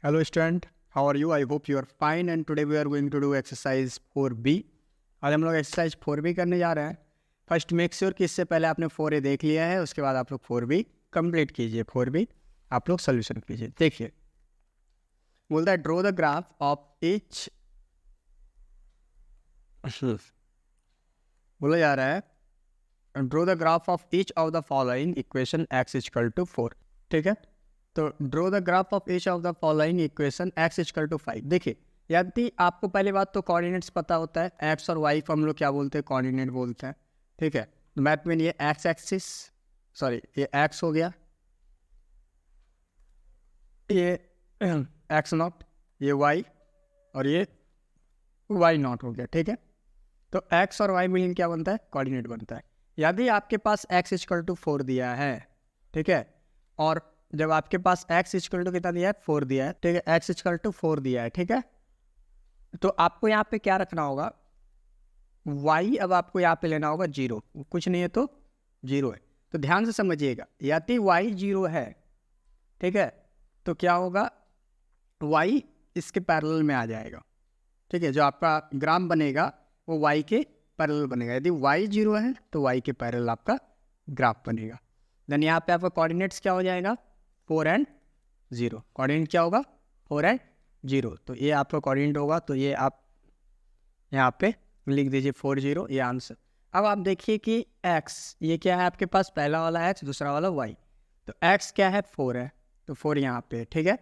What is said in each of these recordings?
Hello student, how are you? I hope you are fine and today we are going to do exercise 4B. आज हम लोग exercise 4B करने जा रहे हैं. फर्स्ट मेक श्योर कि इससे पहले आपने 4A देख लिया है, उसके बाद आप लोग 4B कंप्लीट कीजिए. 4B आप लोग सोल्यूशन कीजिए. देखिए बोलता है draw the graph of each, बोला जा रहा है draw the graph of each of the following equation x equal to 4. ठीक है, तो draw the graph of each of the following equation x equal to 5. देखिए यदि आपको पहली बात तो कोऑर्डिनेट्स पता होता है, x और y को हम लोग क्या बोलते हैं, कोऑर्डिनेट बोलते हैं. ठीक है, मैथ में ये x एक्सिस, सॉरी ये x हो गया, ये x नॉट, ये y और ये y नॉट हो गया. ठीक है, तो x और y मिलकर क्या बनता है, कोऑर्डिनेट बनता है. यदि आपके पास x इक्वल टू 4 दिया है, ठीक है, और जब आपके पास x इक्वल टू कितना दिया है, 4 दिया है, ठीक है, x इक्वल टू 4 दिया है, ठीक है, तो आपको यहाँ पे क्या रखना होगा, y अब आपको यहाँ पे लेना होगा 0, कुछ नहीं है तो 0 है. तो ध्यान से समझिएगा, यदि y 0 है, ठीक है, तो क्या होगा, y इसके पैरेलल में आ जाएगा. ठीक है, जो आपका ग्राफ बनेगा वो y के पैरेलल बनेगा. यदि y 0 है तो y के पैरेलल आपका ग्राफ बनेगा. देन यहाँ पे आपका कोऑर्डिनेट्स क्या हो जाएगा, 4 एंड 0. कोऑर्डिनेट क्या होगा, 4 एंड 0. तो ये आपका कोऑर्डिनेट होगा, तो ये आप यहाँ पे लिख दीजिए 4 0, ये आंसर. अब आप देखिए कि x ये क्या है आपके पास, पहला वाला x, दूसरा वाला y. तो x क्या है, 4 है, तो 4 यहाँ पे, ठीक है,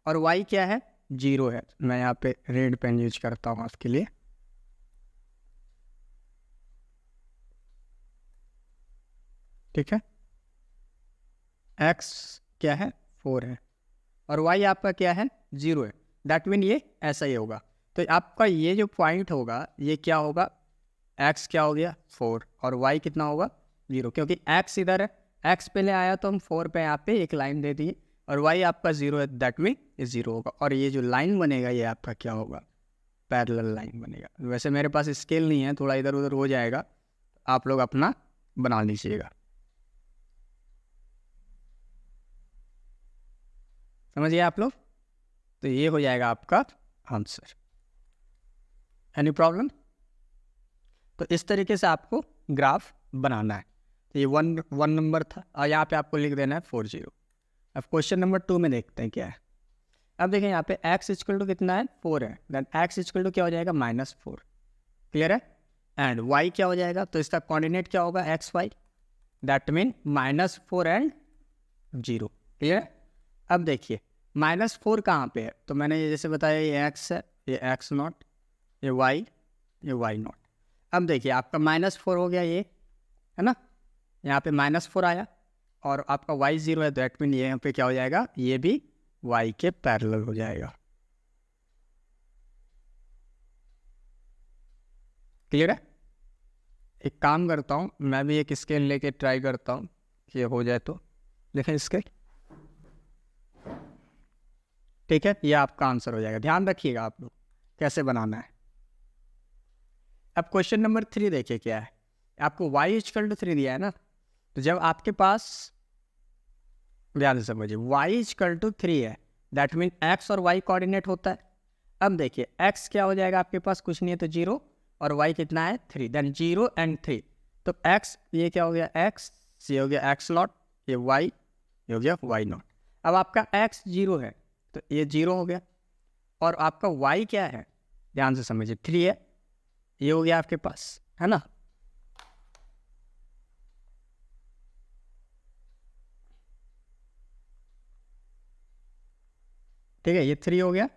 और y क्या है, 0 है. मैं यहाँ पे रेड पेन यूज करता हूँ आपके लिए. ठीक है, x क्या है, 4 है, और y आपका क्या है, 0 है. दैट मीन ये ऐसा ही होगा. तो आपका ये जो पॉइंट होगा ये क्या होगा, x क्या हो गया, 4, और y कितना होगा, 0, क्योंकि x इधर है, x पहले आया तो हम 4 पे यहाँ पे एक लाइन दे दिए, और y आपका 0 है, दैट मीन ये 0 होगा. और ये जो लाइन बनेगा ये आपका क्या होगा, पैरेलल लाइन बनेगा. वैसे मेरे पास स्केल नहीं है, थोड़ा इधर उधर हो जाएगा, आप लोग अपना बना लीजिएगा. समझिए आप लोग, तो ये हो जाएगा आपका आंसर. Any problem? तो इस तरीके से आपको ग्राफ बनाना है. तो ये वन नंबर था, और यहाँ पे आपको लिख देना है 4 0. अब क्वेश्चन नंबर 2 में देखते हैं क्या है. अब देखें यहाँ पे x इक्वल टू कितना है, 4 है, देन x इक्वल टू क्या हो जाएगा, -4. क्लियर है, एंड y क्या हो जाएगा, तो इसका कोऑर्डिनेट क्या होगा, x y, that mean -4 and 0. क्लियर है. अब देखिए -4 कहाँ पे है, तो मैंने ये जैसे बताया ये x है, ये x नॉट, ये y नॉट. अब देखिए आपका -4 हो गया, ये है ना, यहाँ पे -4 आया, और आपका y 0 है, दैट मीन ये यहाँ पे क्या हो जाएगा, ये भी y के पैरेलल हो जाएगा. क्लियर है. एक काम करता हूँ, मैं भी एक स्केल लेके ट्राई करता हूँ कि ये हो जाए तो. देखें स्केल, ठीक है, ये आपका आंसर हो जाएगा. ध्यान रखिएगा आप लोग कैसे बनाना है. अब क्वेश्चन नंबर 3 देखिए क्या है. आपको y इक्वल टू 3 दिया है ना, तो जब आपके पास, ध्यान से समझिए, y इक्वल टू 3 है, दैट मीन x और y कोऑर्डिनेट होता है. अब देखिए x क्या हो जाएगा आपके पास, कुछ नहीं है तो 0, और y कितना है, 3, देन 0 एंड 3. तो x ये क्या हो गया, x, ये हो गया x नॉट, ये y, ये हो गया y नॉट. अब आपका x 0 है, तो ये 0 हो गया, और आपका y क्या है, ध्यान से समझिए, 3 है, ये हो गया आपके पास, है ना. ठीक है, ये 3 हो गया,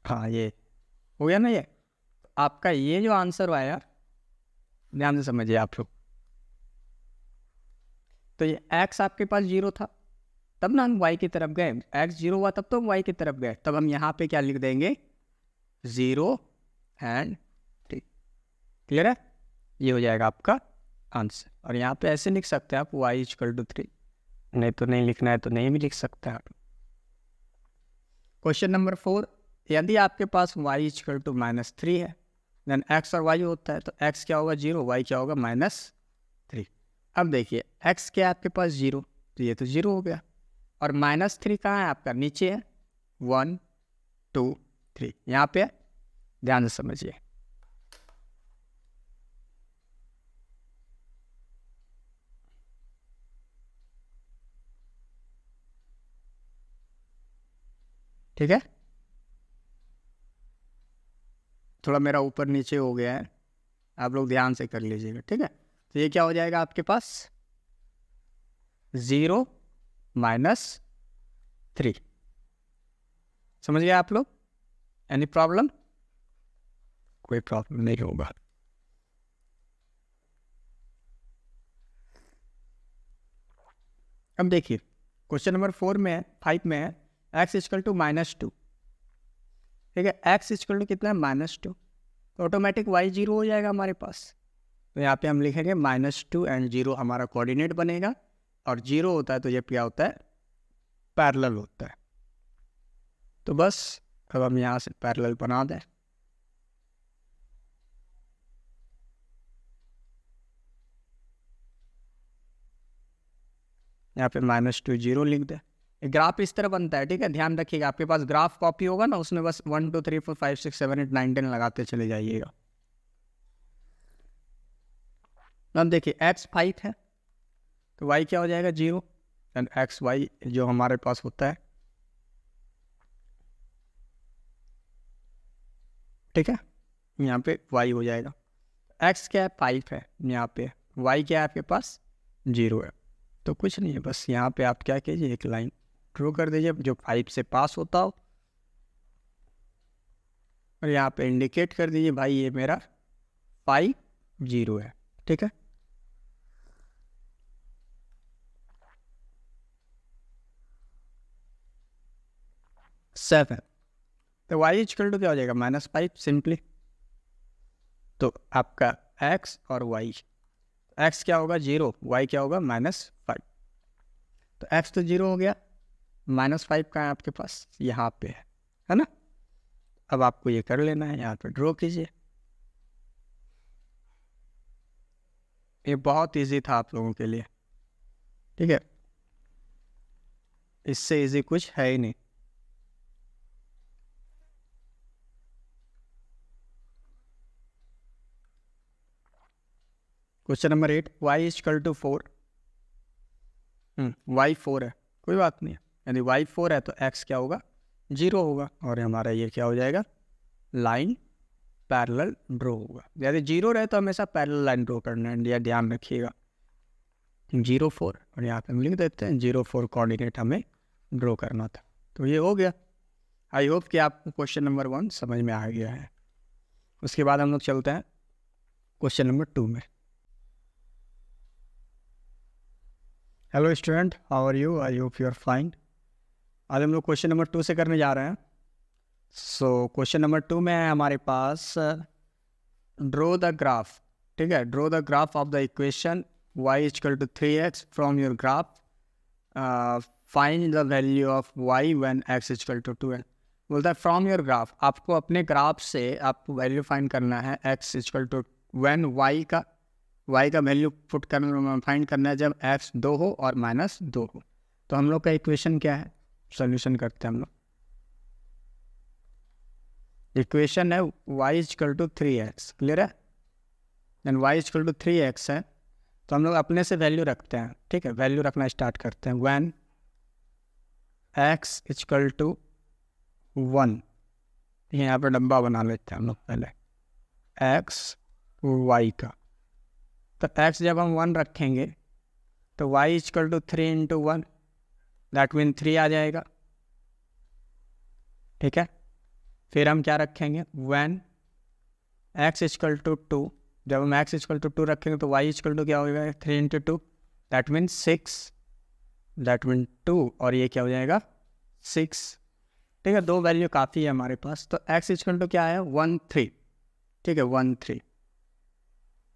हाँ ये हो गया ना. ये आपका ये जो आंसर आया, ध्यान से समझिए आप लोग, तो ये x आपके पास 0 था, तब ना हम y की तरफ गए, x 0 हुआ तब तो हम y की तरफ गए, तब हम यहाँ पे क्या लिख देंगे, 0 एंड 3. क्लियर है, ये हो जाएगा आपका आंसर. और यहाँ पे ऐसे लिख सकते हैं आप y इक्वल टू 3, नहीं तो नहीं लिखना है तो नहीं भी लिख सकते हैं आप. क्वेश्चन नंबर 4, यदि आपके पास y इक्वल टू -3 है, देन x और y होता है, तो x क्या होगा, 0, y क्या होगा, -3. अब देखिए x क्या है आपके पास, 0, तो ये तो 0 हो गया, और -3 कहाँ है आपका, नीचे है, 1 2 3 यहाँ पे है, ध्यान से समझिए। ठीक है, थोड़ा मेरा ऊपर नीचे हो गया है, आप लोग ध्यान से कर लीजिएगा। ठीक है, तो ये क्या हो जाएगा आपके पास, 0 -3। समझ गए आप लोग? Any problem? कोई प्रॉब्लम नहीं होगा। अब देखिए क्वेश्चन नंबर 4 में है, 5 में है, x इक्वल टू -2। ठीक है, x इक्वल टू कितना है, -2, तो ऑटोमेटिक y 0 हो जाएगा हमारे पास। तो यहाँ पे हम लिखेंगे -2 एंड 0 हमारा कोऑर्डिनेट बनेगा, और 0 होता है तो ये क्या होता है, पैरेलल होता है। तो बस अब हम यहाँ से पैरेलल बना दें। यहाँ पे -2 0 लिख दे। ग्राफ इस तरह बनता है। ठीक है, ध्यान रखिएगा, आपके पास ग्राफ कॉपी होगा ना, उसमें बस 1 2 3 4 5 6 7 8 9 10 लगाते चले जाइएगा। अब देखिए x 5 है तो y क्या हो जाएगा, 0, एंड एक्स वाई जो हमारे पास होता है। ठीक है, यहाँ पे y हो जाएगा, x क्या है, 5 है, यहाँ पे y क्या है आपके पास, 0 है। तो कुछ नहीं है, बस यहाँ पे आप क्या कीजिए, एक लाइन ड्रॉ कर दीजिए जो 5 से पास होता हो, और यहाँ पे इंडिकेट कर दीजिए भाई ये मेरा 5 0 है। ठीक है, सेवन, तो y इक्वल टू क्या हो जाएगा, -5 सिंपली। तो आपका x और y, x क्या होगा 0, y क्या होगा -5। तो x तो 0 हो गया, -5 का है आपके पास, यहाँ पे है ना। अब आपको ये कर लेना है, यहाँ पे ड्रॉ कीजिए। ये बहुत इजी था आप लोगों के लिए। ठीक है, इससे इजी कुछ है ही नहीं। Question number 8, y equal to 4। y 4 है, कोई बात नहीं है, यदि y 4 है तो x क्या होगा, 0 होगा, और हमारा ये क्या हो जाएगा, लाइन पैरेलल ड्रॉ होगा। यदि 0 रहे तो हमेशा पैरेलल लाइन ड्रॉ करना है, यह ध्यान रखिएगा। 0 4, और यहाँ पे हम लिख देते हैं 0 4 कोऑर्डिनेट हमें ड्रॉ करना था। तो ये हो गया। आई होप कि आपको क्वेश्चन नंबर 1 समझ में आ गया है। उसके बाद हम लोग चलते हैं क्वेश्चन नंबर 2 में। Hello student, how are you, I hope you are fine. आज हम लोग क्वेश्चन नंबर 2 से करने जा रहे हैं। सो क्वेश्चन नंबर 2 में है हमारे पास ड्रॉ द ग्राफ। ठीक है, draw the graph of the equation y equal to 3x from your graph, find the value of y when x equal to 2x। बोलता है फ्रॉम योर ग्राफ, आपको अपने ग्राफ से आपको वैल्यू फाइंड करना है x equal to when y का value put करना, फाइंड करना है जब x 2 हो और -2 हो। तो हम लोग का इक्वेशन क्या है, सोल्यूशन करते हैं हम लोग। इक्वेशन है y equal to 3x, clear है, and y equal to 3x है। तो हम लोग अपने से वैल्यू रखते हैं। ठीक है, वैल्यू रखना स्टार्ट करते हैं। व्हेन x इक्वल टू 1, यहाँ पर डब्बा बना लेते हैं हम लोग पहले, x y का। तो x जब हम 1 रखेंगे तो y equal to 3 into 1, that mean 3 आ जाएगा। ठीक है, फिर हम क्या रखेंगे, व्हेन x इक्वल टू 2, जब हम x इक्वल टू 2 रखेंगे तो y इक्वल टू क्या हो जाएगा, 3 into 2, that mean 6, that mean 2, और ये क्या हो जाएगा 6। ठीक है, 2 वैल्यू काफ़ी है हमारे पास। तो x इक्वल टू क्या है, 1 3। ठीक है, 1 3,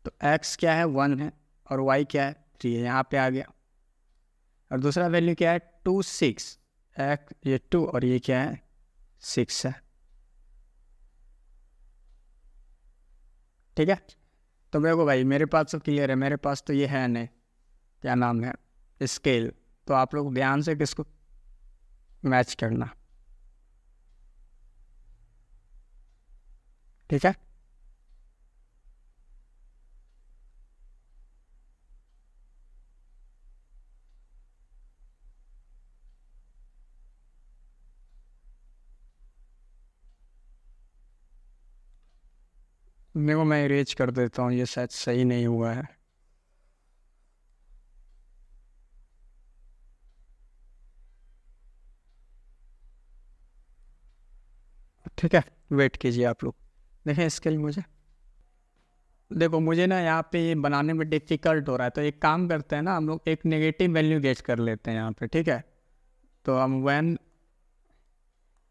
तो x क्या है 1 है, और y क्या है 3 है, यहाँ पे आ गया। और दूसरा वैल्यू क्या है 2 6, x ये 2 और ये क्या है 6 है। ठीक है, तो देखो भाई मेरे पास तो क्लियर है, मेरे पास तो ये है नहीं, क्या नाम है, स्केल। तो आप लोग ध्यान से किसको मैच करना, ठीक है। देखो मैं इरेज कर देता हूँ, ये शायद सही नहीं हुआ है। ठीक है, वेट कीजिए आप लोग, देखें इसके लिए मुझे, देखो मुझे ना यहाँ पे ये बनाने में डिफ़िकल्ट हो रहा है, तो एक काम करते हैं ना, हम लोग एक नेगेटिव वैल्यू गेट कर लेते हैं यहाँ पे, ठीक है। तो हम व्हेन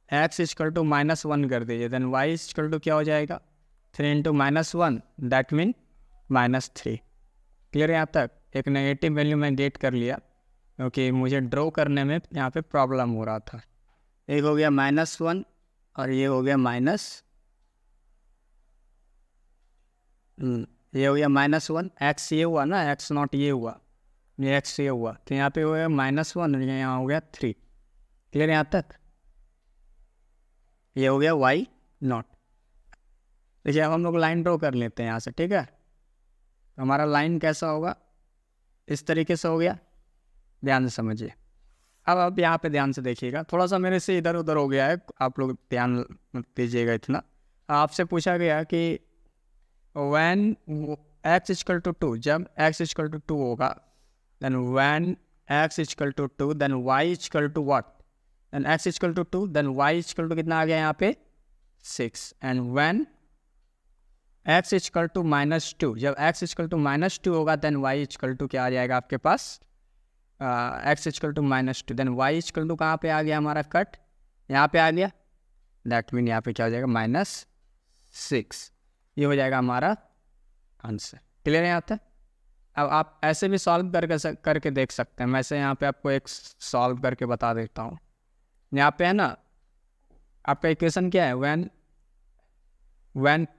एक्स इजकल टू -1 कर दीजिए, देन वाई इजकल टू क्या हो जाएगा, 3 इंटू -1, दैट मीन -3। क्लियर है यहाँ तक? एक नेगेटिव वैल्यू मैं गेट कर लिया, क्योंकि मुझे ड्रॉ करने में यहाँ पे प्रॉब्लम हो रहा था। एक हो गया -1 और ये हो गया ये हो गया -1, एक्स ये हुआ ना, एक्स नॉट ये हुआ, ये एक्स ये हुआ, तो यहाँ पे हो गया -1 और यहाँ हो गया 3। क्लियर है यहाँ तक? ये हो गया वाई नॉट। देखिए अब हम लोग लाइन ड्रॉ कर लेते हैं यहाँ से, ठीक है। तो हमारा लाइन कैसा होगा, इस तरीके से हो गया, ध्यान से समझिए। अब यहाँ पे ध्यान से देखिएगा, थोड़ा सा मेरे से इधर उधर हो गया है, आप लोग ध्यान दीजिएगा इतना। आपसे पूछा गया कि व्हेन एक्स इजकल टू 2, जब एक्स इजकल टू 2 होगा, then when x is equal to 2 then y is equal to what, then x is equal to 2 then y is equal to कितना आ गया यहाँ पे 6, and when x is equal to -2, जब एक्स इजकल टू -2 होगा then y is equal to क्या आ जाएगा आपके पास, x is equal to -2, then y is equal to कहाँ पे आ गया हमारा कट, यहाँ पे आ गया, दैट मीन यहाँ पे क्या हो जाएगा -6। ये हो जाएगा हमारा आंसर। क्लियर है यहाँ तक? अब आप ऐसे भी सॉल्व करके देख सकते हैं। मैं से यहाँ पे आपको एक सॉल्व करके बता देता हूँ। यहाँ पे है ना, आपका इक्वेशन क्या है, व्हेन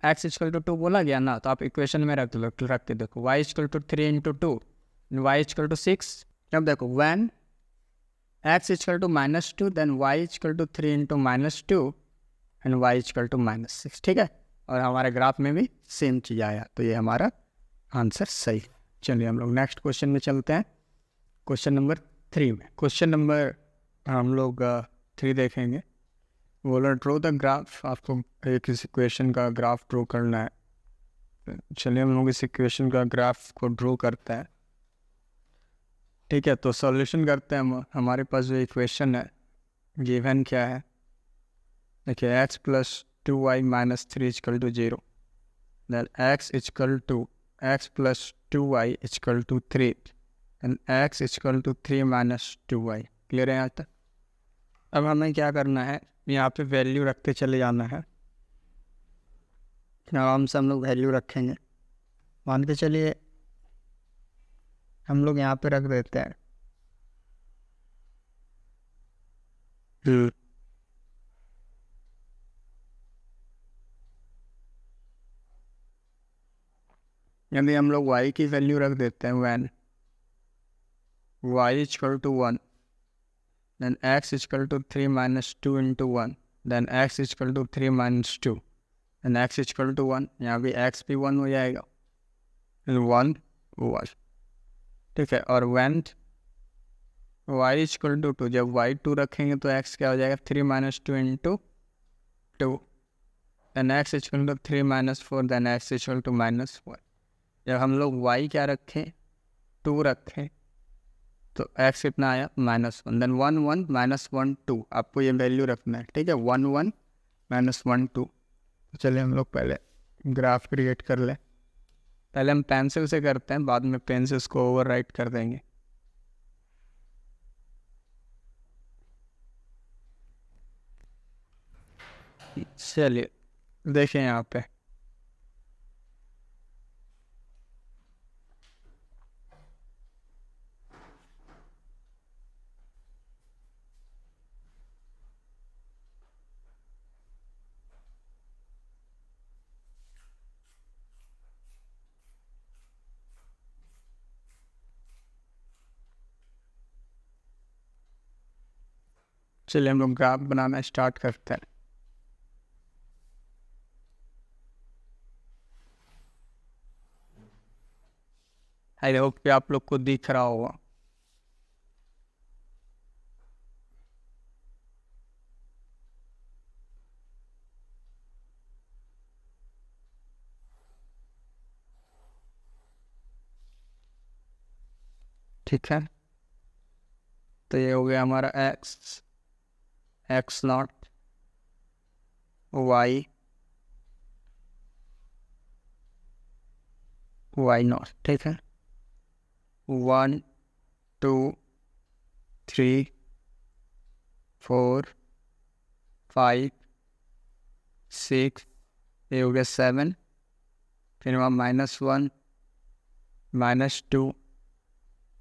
एक्स इक्वल टू 2 बोला गया ना, तो आप इक्वेशन में रख के देखो, y equal to 3 into 2, y equal to 6। अब देखो when x equal to -2 then y equal to 3 into -2 and y equal to -6, ठीक है। और हमारे ग्राफ में भी सेम चीज़ आया, तो ये हमारा आंसर सही। चलिए हम लोग नेक्स्ट क्वेश्चन में चलते हैं, क्वेश्चन नंबर 3 में। क्वेश्चन नंबर हम लोग 3 देखेंगे। बोला ड्रॉ द ग्राफ, आपको एक इस इक्वेशन का ग्राफ ड्रॉ करना है। चलिए हम लोग इस इक्वेशन का ग्राफ को ड्रॉ करते हैं, ठीक है। तो सॉल्यूशन करते हैं। हमारे पास जो इक्वेशन है, गिवन क्या है, देखिए x plus 2y minus 3 equal to 0, then x equal to x plus 2y equal to 3 and x equal to 3 minus 2y। Clear है यहाँ तक? अब हमें क्या करना है, यहाँ पे वैल्यू रखते चले जाना है। आराम से हम लोग वैल्यू रखेंगे, मान के चलिए हम लोग यहाँ पे रख देते हैं यदि हम लोग y की वैल्यू रख देते हैं when y equal to 1 then x equal to 3 minus 2 into 1 then x equal to 3 minus 2 and x equal to 1, यहाँ भी x भी 1 हो जाएगा, 1 1, ठीक है। और व्हेन y इक्वल टू 2, जब y 2 रखेंगे तो x क्या हो जाएगा, 3 minus 2 into 2 then x equal to 3 minus 4 then x equal to -1। जब हम लोग y क्या रखें, 2 रखें, तो x कितना आया -1, देन 1 1 -1 2, आपको ये वैल्यू रखना है, ठीक है। 1 1 -1 2। तो चलिए हम लोग पहले ग्राफ क्रिएट कर लें। पहले हम पेंसिल से करते हैं, बाद में पेन से इसको ओवरराइट कर देंगे। चलिए देखें यहाँ पे, चलिए हम लोग ग्राफ बनाना स्टार्ट करते हैं। आई होप कि आप लोग को दिख रहा होगा। ठीक है, तो ये हो गया हमारा एक्स नॉट वाई नॉट। ठीक है, 1 2 3 4 5 6, ये हो गया 7, फिर वहाँ -1 -2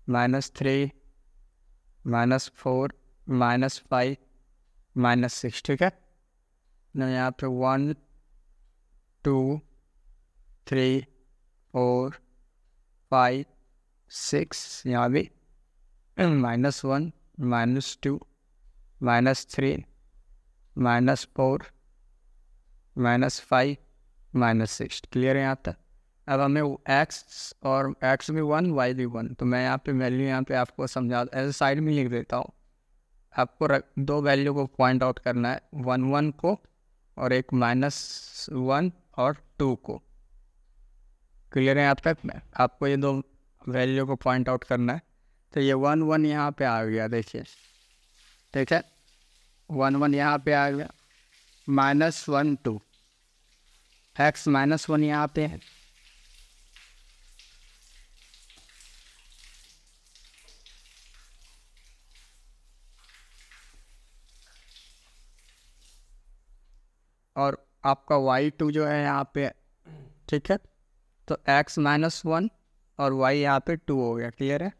-3 -4 -5 -6। ठीक है ना, यहाँ पे 1 2 3 4 5 6, यहाँ भी -1 -2 -3 -4 -5 -6। क्लियर है यहाँ तक। अब हमें एक्स और एक्स भी 1 वाई भी 1, तो मैं यहाँ पे वैल्यू यहाँ पे आपको समझा ऐसे साइड में लिख देता हूँ। आपको दो वैल्यू को पॉइंट आउट करना है, 1 1 को और एक -1 और 2 को। क्लियर है यहाँ तक। में आपको ये दो वैल्यू को पॉइंट आउट करना है। तो ये 1 1 यहाँ पे आ गया, देखिए। ठीक है, 1 1 यहाँ पे आ गया, -1 2, एक्स -1 यहाँ पे है, और आपका y2 जो है यहाँ पे। ठीक है, तो x -1 और y यहाँ पे 2 हो गया। क्लियर है।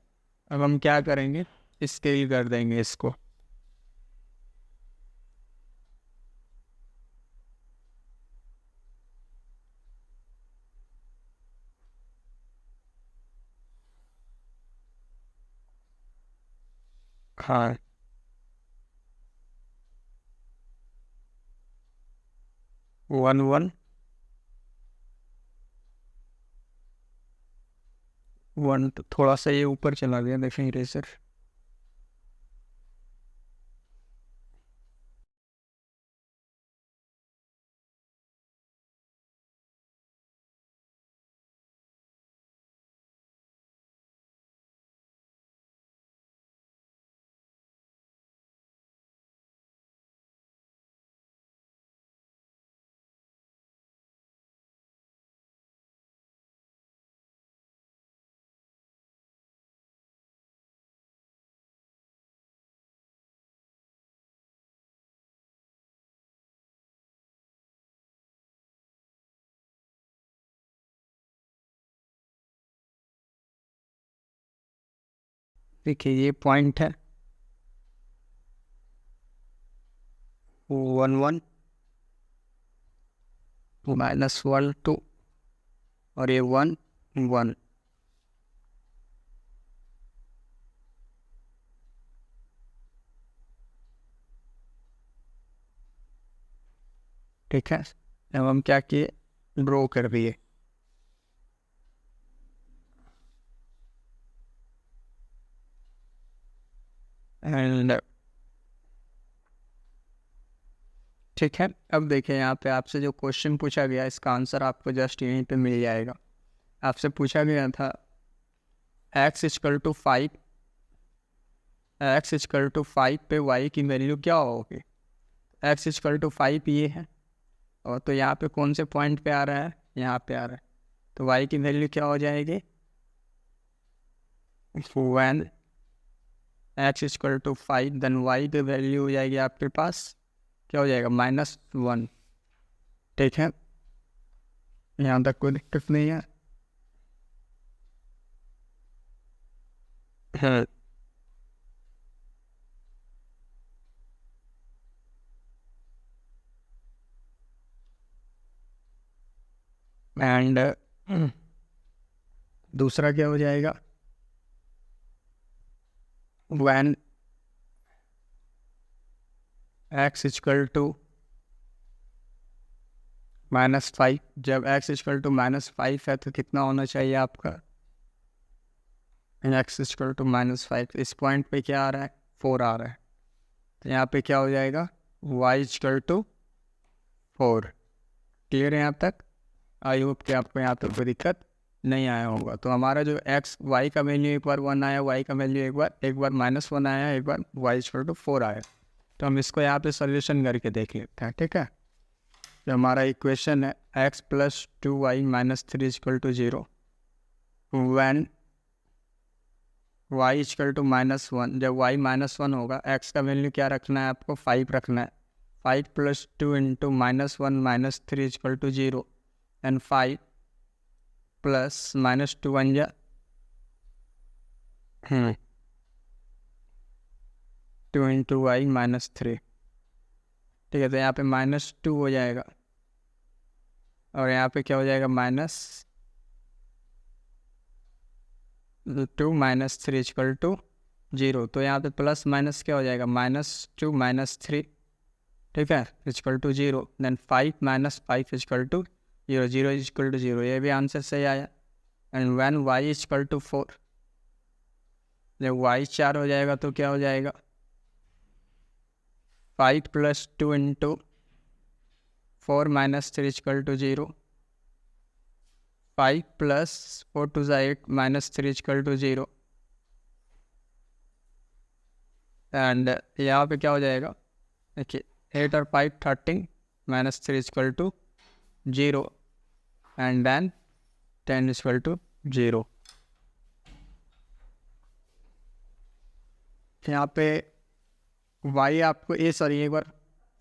अब हम क्या करेंगे, स्केल कर देंगे इसको। हाँ, 1 1 1, तो थोड़ा सा ये ऊपर चला गया, देखें इरेजर। देखिए ये पॉइंट है 1 1 -1 2 और ये 1 1। ठीक है, अब हम क्या किए, ड्रॉ कर दिए। एंड ठीक है, अब देखिए यहाँ पे आपसे जो क्वेश्चन पूछा गया, इसका आंसर आपको जस्ट यहीं पे मिल जाएगा। आपसे पूछा गया था x = 5, x = 5 पे y की वैल्यू क्या होगी। x = 5 ये है, और तो यहाँ पे कौन से पॉइंट पे आ रहा है, यहाँ पे आ रहा है, तो y की वैल्यू क्या हो जाएगी, when x = 5 देन y की वैल्यू हो जाएगी आपके पास, क्या हो जाएगा, -1। ठीक है, यहाँ तक कोई दिक्कत नहीं है। एंड दूसरा क्या हो जाएगा, when एक्स इजकल टू -5, जब एक्स इजकल टू -5 है तो कितना होना चाहिए आपका, एक्स इजकल टू -5, इस पॉइंट पे क्या आ रहा है, 4 आ रहा है, तो यहाँ पे क्या हो जाएगा, वाई इजकल टू 4। क्लियर है यहाँ तक? आई होप कि आपको यहाँ तक कोई दिक्कत नहीं आया होगा। तो हमारा जो एक्स वाई का वैल्यू एक बार 1 आया, वाई का वैल्यू एक बार -1 आया, एक बार वाई इजकल टू 4 आया। तो हम इसको यहाँ पे सॉल्यूशन करके देख लेते हैं, ठीक है। जो हमारा इक्वेशन है x + 2y - 3 = 0, when y = -1, जब y -1 होगा, x का वैल्यू क्या रखना है आपको, 5 रखना है। 5 + 2 × -1 - 3 = 0, एंड 5 + -2 बन जा 2 × y - 3, ठीक है। तो यहाँ पे -2 हो जाएगा और यहाँ पे क्या हो जाएगा, -2 - 3 = 0। तो यहाँ पे प्लस माइनस क्या हो जाएगा, -2 - 3, ठीक है, = 0। देन 5 - 5 = 0, 0 = 0, ये भी आंसर सही आया। एंड व्हेन y = 4, जब y 4 हो जाएगा तो क्या हो जाएगा, 5 + 2 × 4 - 3 = 0, 5 + 4 × 8 - 3 = 0, एंड यहाँ पे क्या हो जाएगा, देखिए 8 और 5 13 - 3 = 0, एंड देन 10 = 0। यहाँ पे y आपको एक बार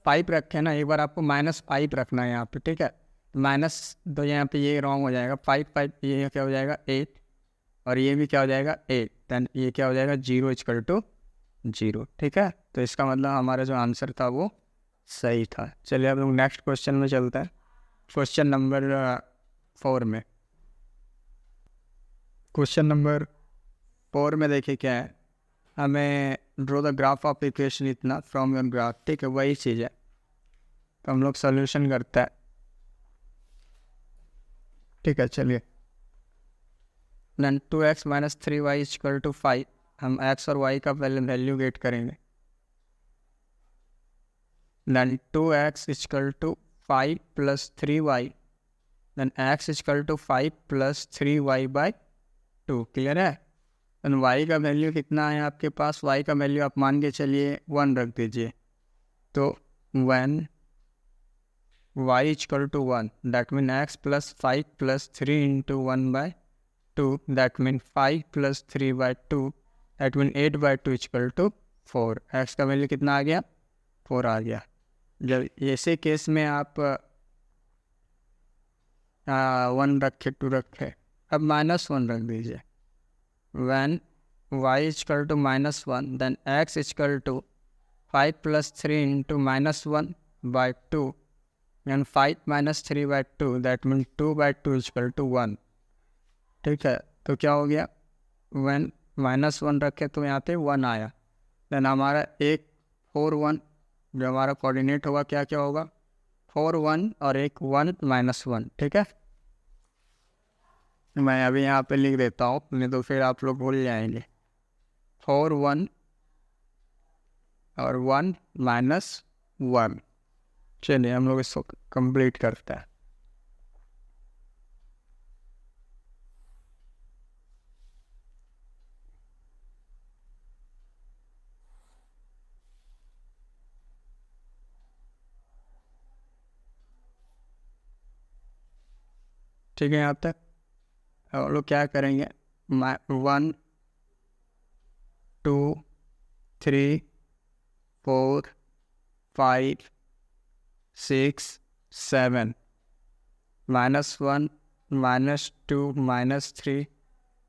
5 रखे ना, एक बार आपको -5 रखना है यहाँ पे, ठीक है। माइनस तो यहाँ पे ये रॉन्ग हो जाएगा, 5 ये क्या हो जाएगा 8, और ये भी क्या हो जाएगा 8, देन ये क्या हो जाएगा 0 = 0, ठीक है। तो इसका मतलब हमारा जो आंसर था वो सही था। चलिए अब लोग नेक्स्ट क्वेश्चन में चलते हैं, क्वेश्चन नंबर 4 में। क्वेश्चन नंबर 4 में देखिए क्या है, हमें draw the graph of equation इतना फ्रॉम योर ग्राफ, ठीक है, वही चीज़ है। तो हम लोग सोल्यूशन करते हैं, ठीक है। चलिए, देन 2x - 3y = 5, हम x और y का वैल्यू गेट करेंगे। देन 2x = 5 + 3y, देन x = 5 + 3y/2, क्लियर है। देन y का वैल्यू कितना है आपके पास, y का वैल्यू आप मान के चलिए 1 रख दीजिए। तो when y = 1, that mean x + 5 + 3 × 1/2, that mean 5 + 3/2, that mean 8/2 = 4। x का वैल्यू कितना आ गया, 4 आ गया। जब ऐसे केस में आप 1 रखे, 2 रखे, अब -1 रख दीजिए। when y = -1, then x = 5 + 3 × -1/2, and 5 - 3/2, that means 2/2 = 1, ठीक है। तो क्या हो गया, when -1 रखे तो यहाँ पे 1 आया, देन हमारा 4 1, जो हमारा कोऑर्डिनेट होगा क्या क्या होगा, 4 1 और 1 -1, ठीक है। मैं अभी यहाँ पे लिख देता हूँ, नहीं तो फिर आप लोग भूल जाएंगे। 4 1 और 1 -1। चलिए हम लोग इसको कंप्लीट करते हैं। ठीक है, यहाँ तक हम लोग क्या करेंगे, 1 2 3 4 5 6 7, -1 -2 -3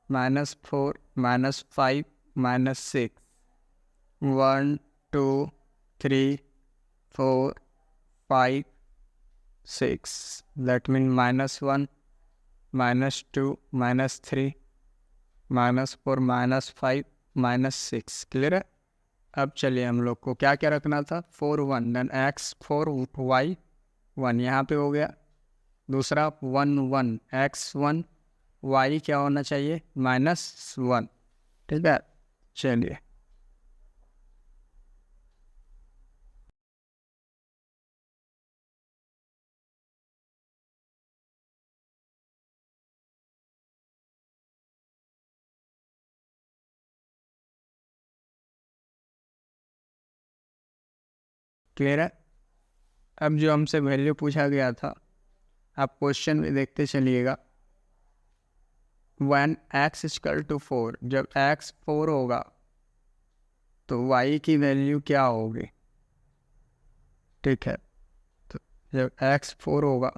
-4 -5 -6, 1 2 3 4 5 6, that means -1 -2 -3 -4 -5 -6, क्लियर है। अब चलिए हम लोग को क्या क्या रखना था, 4 1, देन x 4 y 1 यहाँ पे हो गया। दूसरा 1 1 x 1 y क्या होना चाहिए, -1, ठीक है। चलिए क्लियर है। अब जो हमसे वैल्यू पूछा गया था, आप क्वेश्चन में देखते चलिएगा। when x इक्वल टू 4, जब x 4 होगा तो y की वैल्यू क्या होगी, ठीक है। तो जब x 4 होगा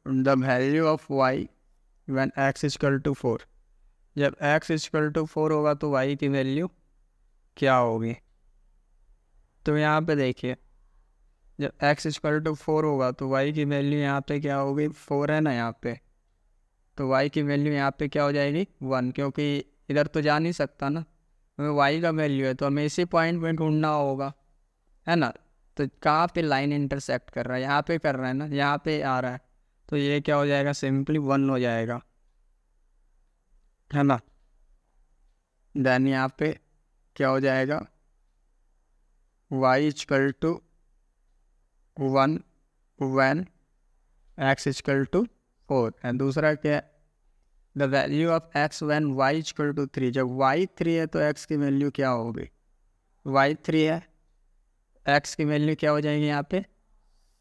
the value of y when x equal to 4, जब x इक्वल टू 4 होगा तो y की वैल्यू क्या होगी। तो यहाँ पे देखिए, जब x इक्वल टू 4 होगा तो y की वैल्यू यहाँ पे क्या होगी, 4 है ना यहाँ पे, तो y की वैल्यू यहाँ पे क्या हो जाएगी 1, क्योंकि इधर तो जा नहीं सकता ना, हमें y का वैल्यू है तो हमें इसी पॉइंट में ढूंढना होगा, है ना। तो कहाँ पे लाइन इंटरसेक्ट कर रहा है, यहाँ पे कर रहा है ना, यहाँ पे आ रहा है, तो ये क्या हो जाएगा, सिंपली 1 हो जाएगा, है ना। देन यहाँ पे क्या हो जाएगा, y equal to 1 when x equal to 4, and दूसरा क्या है, the value of x when y equal to 3, जब y 3 है तो x की वैल्यू क्या होगी, y 3 है, x की वैल्यू क्या हो जाएगी यहाँ पे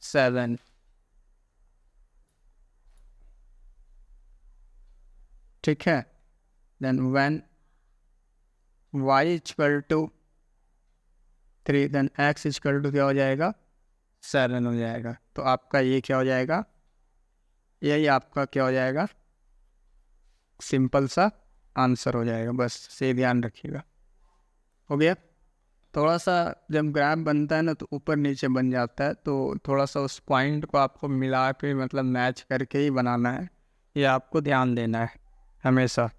7, ठीक है। Then when y equal to 3, then x equal to क्या हो जाएगा 7 हो जाएगा। तो आपका ये क्या हो जाएगा, यही आपका क्या हो जाएगा, सिंपल सा आंसर हो जाएगा, बस से ध्यान रखिएगा। हो गया। थोड़ा सा जब ग्राफ बनता है ना तो ऊपर नीचे बन जाता है, तो थोड़ा सा उस पॉइंट को आपको मिला के मतलब मैच करके ही बनाना है, ये आपको ध्यान देना है हमेशा।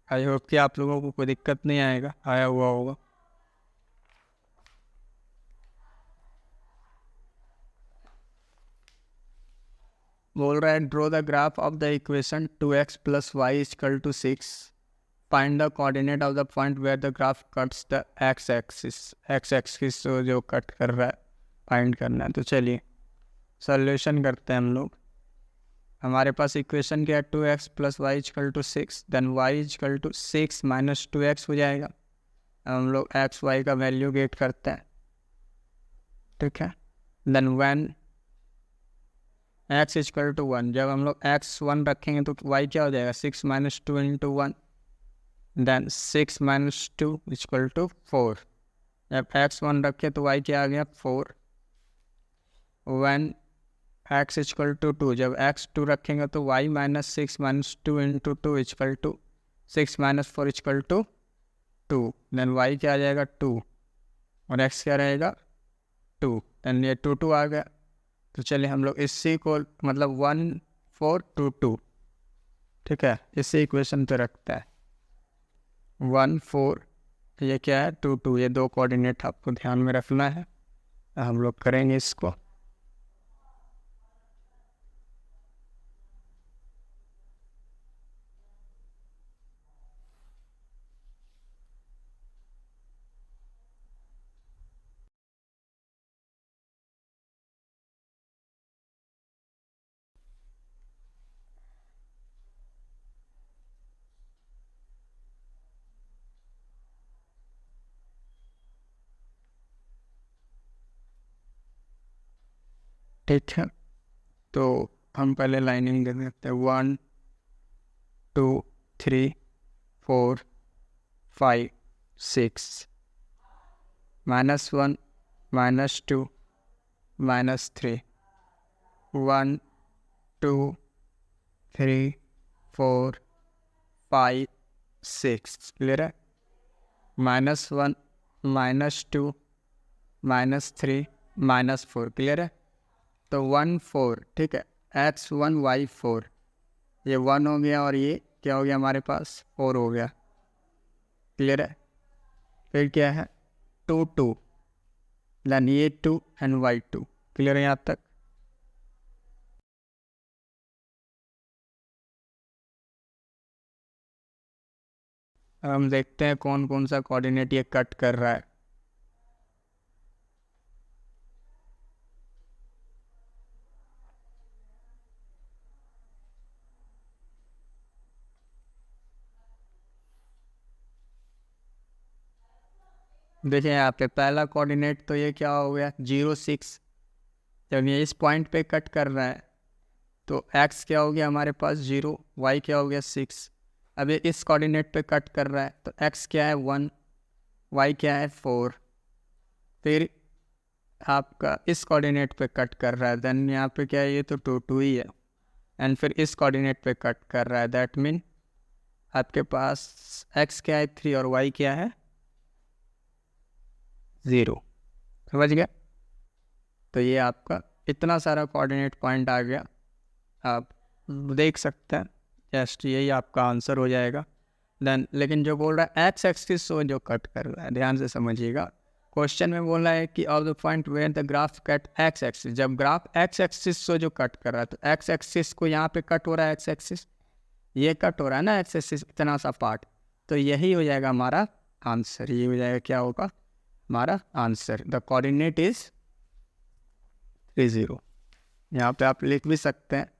आई होप कि आप लोगों को कोई दिक्कत नहीं आया हुआ होगा। बोल रहा है draw the graph of the equation 2x plus y equal to 6, find the coordinate of the point where the graph cuts the x axis जो कट कर रहा है फाइंड करना है। तो चलिए सॉल्यूशन करते हैं हम लोग। हमारे पास इक्वेशन क्या है, 2x plus y equal to 6, then y equal to 6 minus 2x हो जाएगा। हम लोग एक्स वाई का वैल्यू गेट करते हैं, ठीक है। Then when x equal to 1, जब हम लोग x 1 रखेंगे तो y क्या हो जाएगा 6 minus 2 into 1, then 6 minus 2 equal to 4। जब x 1 रखे तो y क्या आ गया 4। व्हेन x इक्वल टू 2, जब x 2 रखेंगे तो y minus 6 minus 2 into 2 equal to 6 minus 4 equal to 2, then y क्या आ जाएगा 2 और x क्या रहेगा 2, देन ये 2 आ गया। तो चलिए हम लोग इसी को मतलब 1 4 2 2, ठीक है, इसी इक्वेशन पे रखता है 1 4, ये क्या है 2 2, ये दो कोऑर्डिनेट आपको ध्यान में रखना है। हम लोग करेंगे इसको। ठीक है, तो हम पहले लाइनिंग दे देते हैं 1 2 3 4 5 6, -1 -2 -3, 1 2 3 4 5 6, क्लियर है। -1 -2 -3 -4, क्लियर है। तो 1 4, ठीक है, x 1 y 4, ये 1 हो गया और ये क्या हो गया हमारे पास 4 हो गया। क्लियर है। फिर क्या है 2 2, देन ये 2 एंड वाई 2। क्लियर है यहाँ तक। अब हम देखते हैं कौन कौन सा कोऑर्डिनेट ये कट कर रहा है। देखिए यहाँ पे पहला कोऑर्डिनेट तो ये क्या हो गया 0 6। जब ये इस पॉइंट पे कट कर रहा है तो x क्या हो गया हमारे पास 0, y क्या हो गया 6। अब ये इस कोऑर्डिनेट पे कट कर रहा है तो x क्या है 1, y क्या है 4। फिर आपका इस कोऑर्डिनेट पे कट कर रहा है, देन यहाँ पे क्या है ये तो 2 2 ही है। एंड फिर इस कोऑर्डिनेट पे कट कर रहा है, दैट मीन आपके पास x क्या है 3 और y क्या है 0। समझ गया। तो ये आपका इतना सारा कोऑर्डिनेट पॉइंट आ गया, आप देख सकते हैं। जस्ट यही आपका आंसर हो जाएगा। देन लेकिन जो बोल रहा है एक्स एक्सिस को जो कट कर रहा है, ध्यान से समझिएगा। क्वेश्चन में बोल रहा है कि of the point where the graph cut x axis. जब ग्राफ एक्स एक्सिस को जो कट कर रहा है तो एक्स एक्सिस को यहाँ पे कट हो रहा है, एक्स एक्सिस ये कट हो रहा है ना, एक्स एक्सिस इतना सा पार्ट। तो यही हो जाएगा हमारा आंसर। ये हो जाएगा क्या होगा हमारा आंसर। The coordinate is 3 0। यहाँ पे आप लिख भी सकते हैं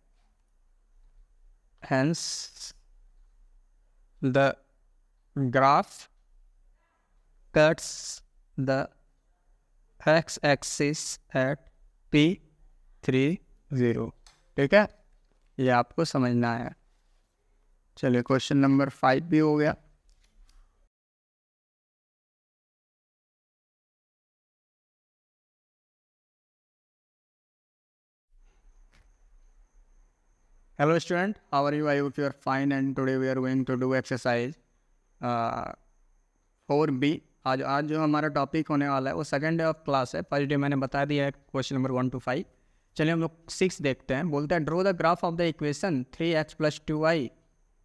hence the graph cuts the x-axis at p3 0। ठीक है, ये आपको समझना है। चलिए क्वेश्चन नंबर 5 भी हो गया। Hello student, how are you? I hope you are fine and today we are going to do exercise 4B। आज जो हमारा टॉपिक होने वाला है वो सेकंड डे ऑफ क्लास है। फर्स्ट डे मैंने बता दिया है क्वेश्चन नंबर 1 to 5। चलिए हम लोग 6 देखते हैं। बोलते हैं draw the graph of the equation 3x + 2y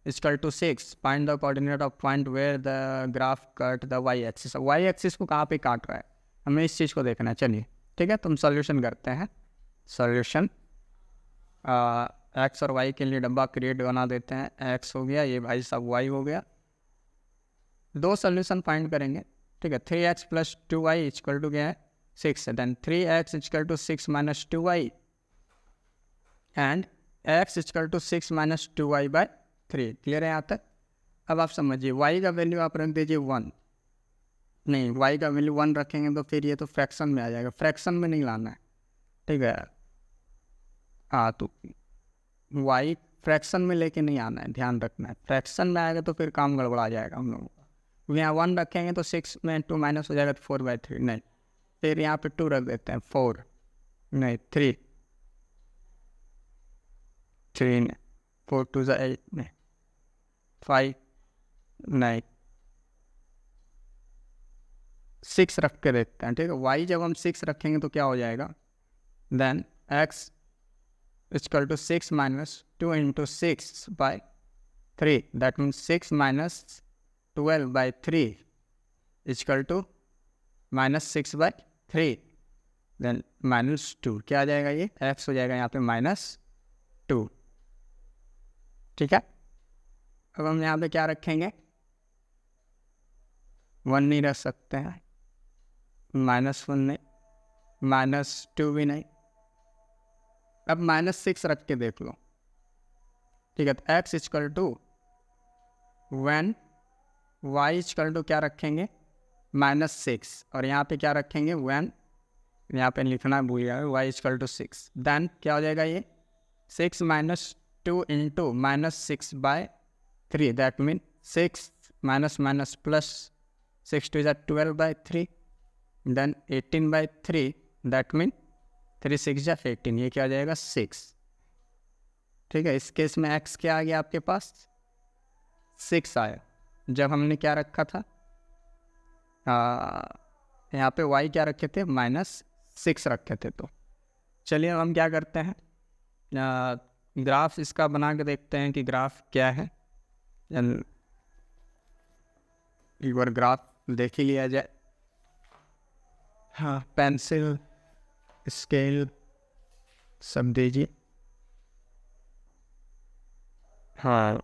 = 6, find the coordinate of point where the graph cut the y axis. y axis को कहाँ पे काट रहा है हमें इस चीज़ को देखना है। चलिए ठीक है, तुम सॉल्यूशन करते हैं। सॉल्यूशन एक्स और वाई के लिए डब्बा क्रिएट बना देते हैं। एक्स हो गया, ये भाई साहब वाई हो गया। दो सोल्यूशन फाइंड करेंगे। ठीक है, 3x + 2y = क्या है 6। Then 3x = 6 - 2y and x = 6 - 2y/3। Clear है यहाँ तक। अब आप समझिए y का वैल्यू आप रख दीजिए 1। नहीं, y का वैल्यू 1 रखेंगे तो फिर ये तो फ्रैक्शन में आ जाएगा, फ्रैक्शन में नहीं लाना है। ठीक है, हाँ तो y फ्रैक्शन में लेके नहीं आना है, ध्यान रखना है। फ्रैक्शन में आएगा तो फिर काम गड़बड़ा जाएगा हम लोगों का। क्योंकि यहाँ 1 रखेंगे तो 6 में 2 माइनस हो जाएगा तो 4/3। नहीं, फिर यहाँ पे 2 रख देते हैं, 4 नहीं 3 नहीं 4 2 8 नहीं 5 नहीं 6 रख के देखते हैं। ठीक है, y जब हम 6 रखेंगे तो क्या हो जाएगा, देन x = 6 - 2 × 6/3। That means 6 - 12/3 = -6/3। देन -2 क्या आ जाएगा, ये x हो जाएगा यहाँ पे -2। ठीक है, अब हम यहाँ पे क्या रखेंगे, 1 नहीं रख सकते हैं, -1 नहीं, -2 भी नहीं। अब -6 रख के देख लो। ठीक है, तो x = when y = क्या रखेंगे -6 और यहाँ पे क्या रखेंगे when, यहाँ पे लिखना भूल गया, y = 6। देन क्या हो जाएगा ये 6 - 2 × -6/3। दैट मीन 6 - प्लस 6 2 = 12/3। देन 18/3। That mean 3 6 = 18। ये क्या आ जाएगा 6। ठीक है, इस केस में x क्या आ गया आपके पास 6 आया। जब हमने क्या रखा था यहाँ पे y क्या रखे थे -6 रखे थे। तो चलिए हम क्या करते हैं, ग्राफ इसका बना के देखते हैं कि ग्राफ क्या है। एक बार ग्राफ देख ही लिया जाए। हाँ, पेंसिल स्केल सब दीजिए। हाँ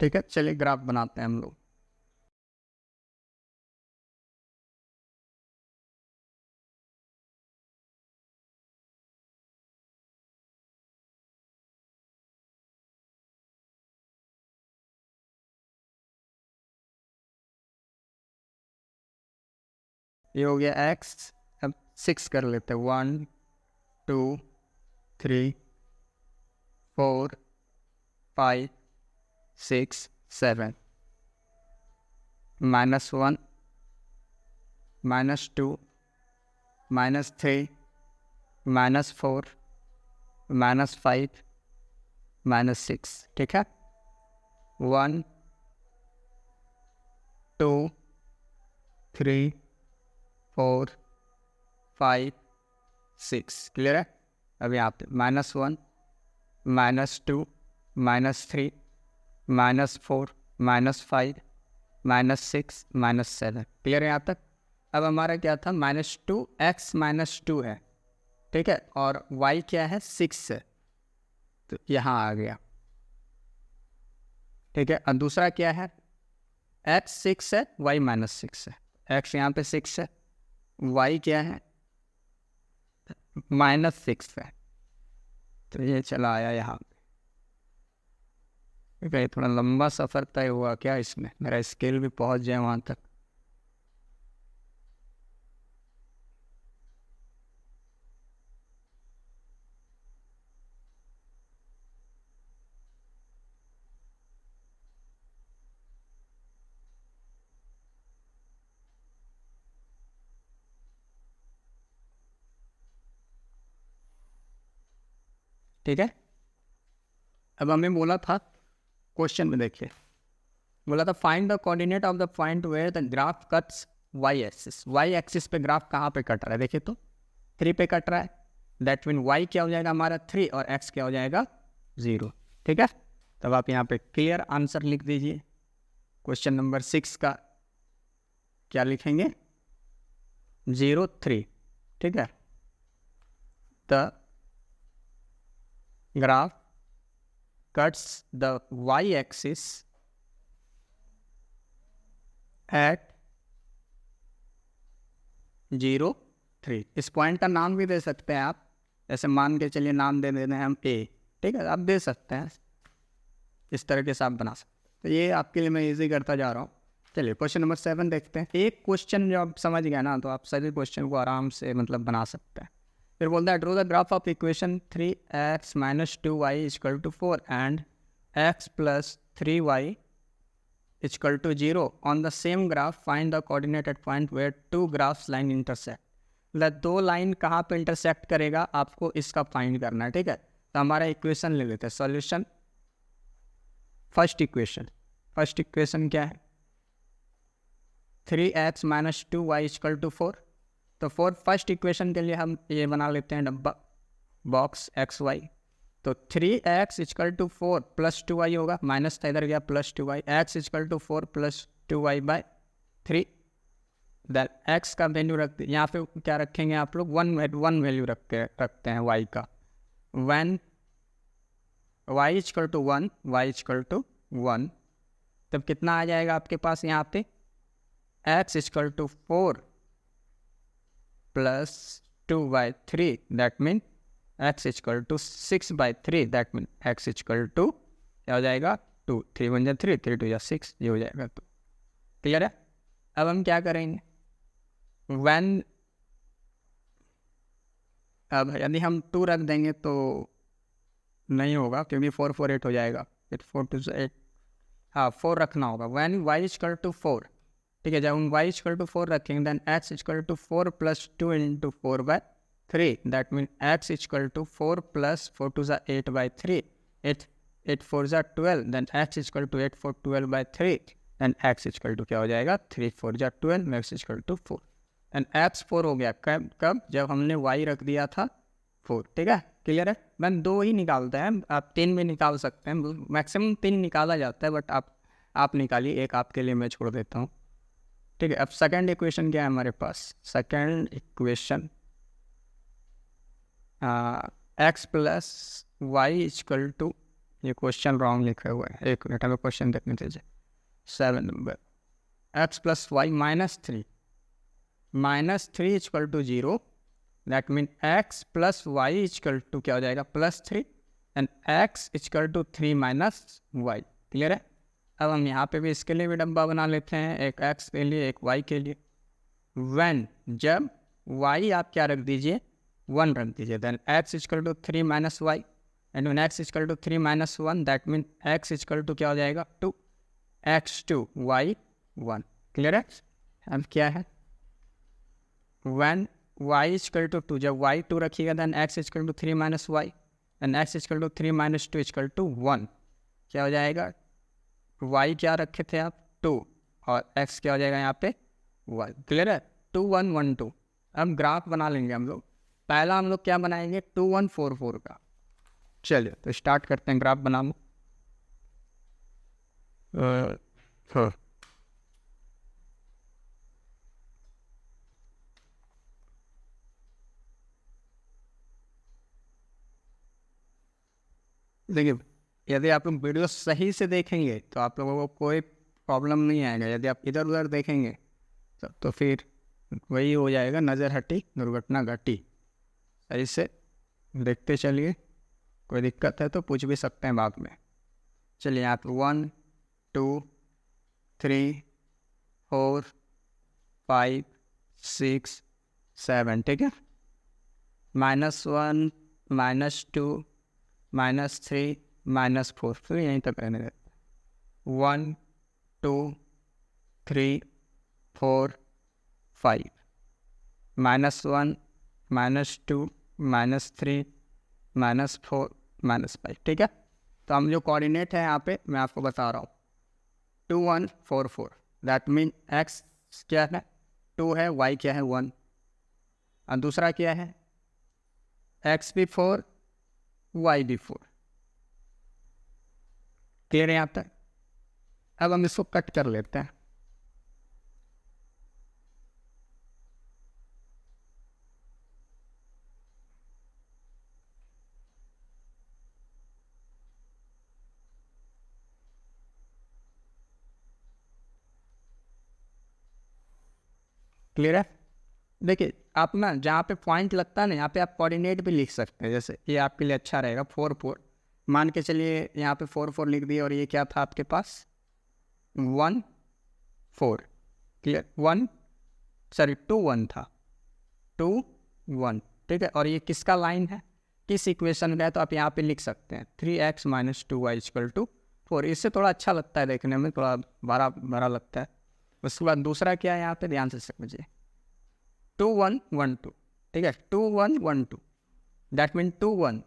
ठीक है, चलिए ग्राफ बनाते हैं हम लोग। ये हो गया x। अब 6 कर लेते हैं। 1 2 3 4 5 6 7 -1 -2 -3 -4 -5 -6। ठीक है, 1 2 3 4 5 6। क्लियर है। अब यहाँ पे -1 -2 -3 -4 -5 -6 -7। क्लियर है यहाँ तक। अब हमारा क्या था, -2 x -2 है। ठीक है, और y क्या है, 6 है, तो यहाँ आ गया। ठीक है, और दूसरा क्या है, x 6 है, y -6 है। x यहाँ पे 6 है, y क्या है, -6 है, तो ये चला आया यहाँ पे। ठीक है, थोड़ा लंबा सफ़र तय हुआ क्या इसमें, मेरा स्केल भी पहुँच जाए वहाँ तक। ठीक है, अब हमें बोला था क्वेश्चन में, देखिए बोला था find the coordinate of the point where the graph cuts y axis. Y axis पे ग्राफ कहाँ पे कट रहा है, देखिए तो 3 पे कट रहा है। दैट मीन वाई क्या हो जाएगा हमारा 3 और एक्स क्या हो जाएगा 0। ठीक है, तब आप यहाँ पे क्लियर आंसर लिख दीजिए। क्वेश्चन नंबर 6 का क्या लिखेंगे, 0 3। ठीक है, the graph cuts the y-axis at 0 3। इस पॉइंट का नाम भी दे सकते हैं आप, जैसे मान के चलिए नाम दे देते हैं हम A। ठीक है, आप दे सकते हैं, इस तरह के से आप बना सकते हैं। तो ये आपके लिए मैं इजी करता जा रहा हूँ। चलिए क्वेश्चन नंबर 7 देखते हैं। एक क्वेश्चन जो आप समझ गए ना, तो आप सभी क्वेश्चन को आराम से मतलब बना सकते हैं। फिर बोलता है draw the graph of equation 3x - 2y = 4 and x + 3y = 0 on the same graph, find the coordinate at point where two graphs line intersect। मतलब 2 लाइन कहाँ पे इंटरसेक्ट करेगा आपको इसका फाइंड करना है। ठीक है, तो हमारा इक्वेशन ले लेते हैं। सॉल्यूशन, फर्स्ट इक्वेशन क्या है, 3x - 2y = 4। तो फर्स्ट इक्वेशन के लिए हम ये बना लेते हैं डब्बा बॉक्स एक्स वाई। तो 3x = 4 + 2y होगा, माइनस था इधर गया plus 2y, x = 4 + 2y/3। Then x का वैल्यू रखते हैं यहाँ पे, क्या रखेंगे आप लोग, वन वैल्यू रखते हैं y का। when y = 1, y = 1, तब कितना आ जाएगा आपके पास यहाँ पे, x = 4 + 2/3, that mean x = 6/3, that mean x = क्या हो जाएगा 2। 3 1 3, 3 2 6, ये हो जाएगा 2। क्लियर है। अब हम क्या करेंगे, when अब यदि हम 2 रख देंगे तो नहीं होगा, क्योंकि 4 4 8 हो जाएगा, 4 2 8, हाँ 4 रखना होगा। when y = 4, ठीक है, जब हम y = 4 रखेंगे then x = 4 + 2 × 4/3, that mean x = 4 + 4 2 8/3, 8 4 12, then x = 8 4 12/3, then x = क्या हो जाएगा 3 4 12, x = 4। एंड x 4 हो गया कब, जब हमने y रख दिया था 4, ठीक है, क्लियर है। मैम 2 ही निकालते हैं, आप 3 भी निकाल सकते हैं, मैक्सिमम 3 निकाला जाता है, बट आप निकालिए, एक आपके लिए मैं छोड़ देता हूँ, ठीक है। अब सेकंड इक्वेशन क्या है हमारे पास, second equation x plus y equal to, ये क्वेश्चन रॉन्ग लिखा हुआ है, एक मिनट हमें क्वेश्चन देखने दीजिए। 7 number, x plus y minus three equal to 0, that mean x plus y equal to क्या हो जाएगा, +3, and x equal to 3 minus y, clear है। अब हम यहाँ पे भी इसके लिए भी डब्बा बना लेते हैं, एक एक्स के लिए एक वाई के लिए। व्हेन, जब वाई आप क्या रख दीजिए, 1 रख दीजिए, then x equal to 3 minus y, and when x equal to 3 minus 1, that mean x equal to क्या हो जाएगा, 2, x2 y 1, क्लियर है। अब क्या है, व्हेन y इक्वल टू 2, जब y 2 रखिएगा, then x equal to 3 minus y, and x equal to 3 minus 2 equal to 1, क्या हो जाएगा, y क्या रखे थे आप 2, और x क्या हो जाएगा यहाँ पे 1, क्लियर है। 2 1 1 2। अब ग्राफ बना लेंगे हम लोग, पहला हम लोग क्या बनाएंगे 2 1 4 4 का। चलिए तो स्टार्ट करते हैं, ग्राफ बना लो। हाँ, देखिए, यदि आप लोग वीडियो सही से देखेंगे तो आप लोगों को कोई प्रॉब्लम नहीं आएगा, यदि आप इधर उधर देखेंगे तो फिर वही हो जाएगा, नज़र हटी दुर्घटना घटी। सही से देखते चलिए, कोई दिक्कत है तो पूछ भी सकते हैं बाद में। चलिए आप 1 2 3 4 5 6 7, ठीक है, -1 -2 -3 -4, फिर यहीं तक रहने देते, 1 2 3 4 5, -1 -2 -3 -4 -5, ठीक है। तो हम जो कोऑर्डिनेट है यहाँ पे मैं आपको बता रहा हूँ, 2 1 4 4, दैट मीन एक्स क्या है 2 है, वाई क्या है 1, और दूसरा क्या है एक्स भी 4 वाई भी 4, क्लियर है यहाँ तक। अब हम इसको कट कर लेते हैं, क्लियर है। देखिए आप ना जहाँ पे पॉइंट लगता है ना, यहाँ पे आप कोऑर्डिनेट भी लिख सकते हैं, जैसे ये आपके लिए अच्छा रहेगा, 4 4 मान के चलिए, यहाँ पे 4 4 लिख दिए, और ये क्या था आपके पास 1 4, क्लियर, 2 1 था, 2 1, ठीक है। और ये किसका लाइन है, किस इक्वेशन का है, तो आप यहाँ पे लिख सकते हैं 3x - 2y = 4, इससे थोड़ा अच्छा लगता है देखने में, थोड़ा बड़ा बड़ा लगता है। उसके बाद दूसरा क्या है यहाँ पे ध्यान से समझिए, 2 1 1 2, ठीक है, 2 1 1 2, that mean 2 1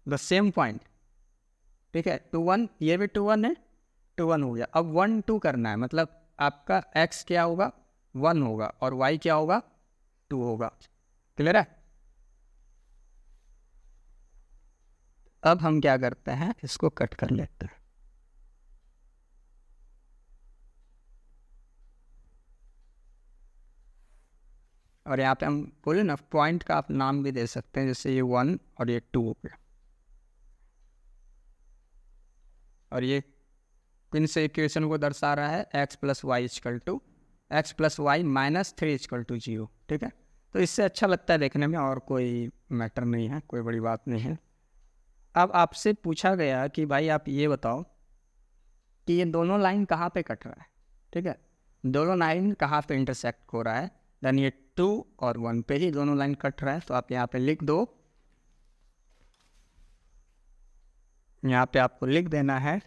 the same point, ठीक है, 2 1, ये भी 2 1 है, 2 1 हो गया। अब 1 2 करना है, मतलब आपका x क्या होगा 1 होगा, और y क्या होगा 2 होगा, क्लियर है। अब हम क्या करते हैं, इसको कट कर लेते हैं, और यहाँ पे हम बोले ना पॉइंट का आप नाम भी दे सकते हैं, जैसे ये 1 और ये 2 हो गया, और ये किन से इक्वेशन को दर्शा रहा है, x + y = x + y - 3 = 0, ठीक है। तो इससे अच्छा लगता है देखने में, और कोई मैटर नहीं है, कोई बड़ी बात नहीं है। अब आपसे पूछा गया कि भाई आप ये बताओ कि ये दोनों लाइन कहाँ पे कट रहा है, ठीक है, दोनों लाइन कहाँ पे इंटरसेक्ट हो रहा है, देन ये 2 और 1 पे ही दोनों लाइन कट रहा है, तो आप यहाँ पे लिख दो, यहाँ पे आपको लिख देना है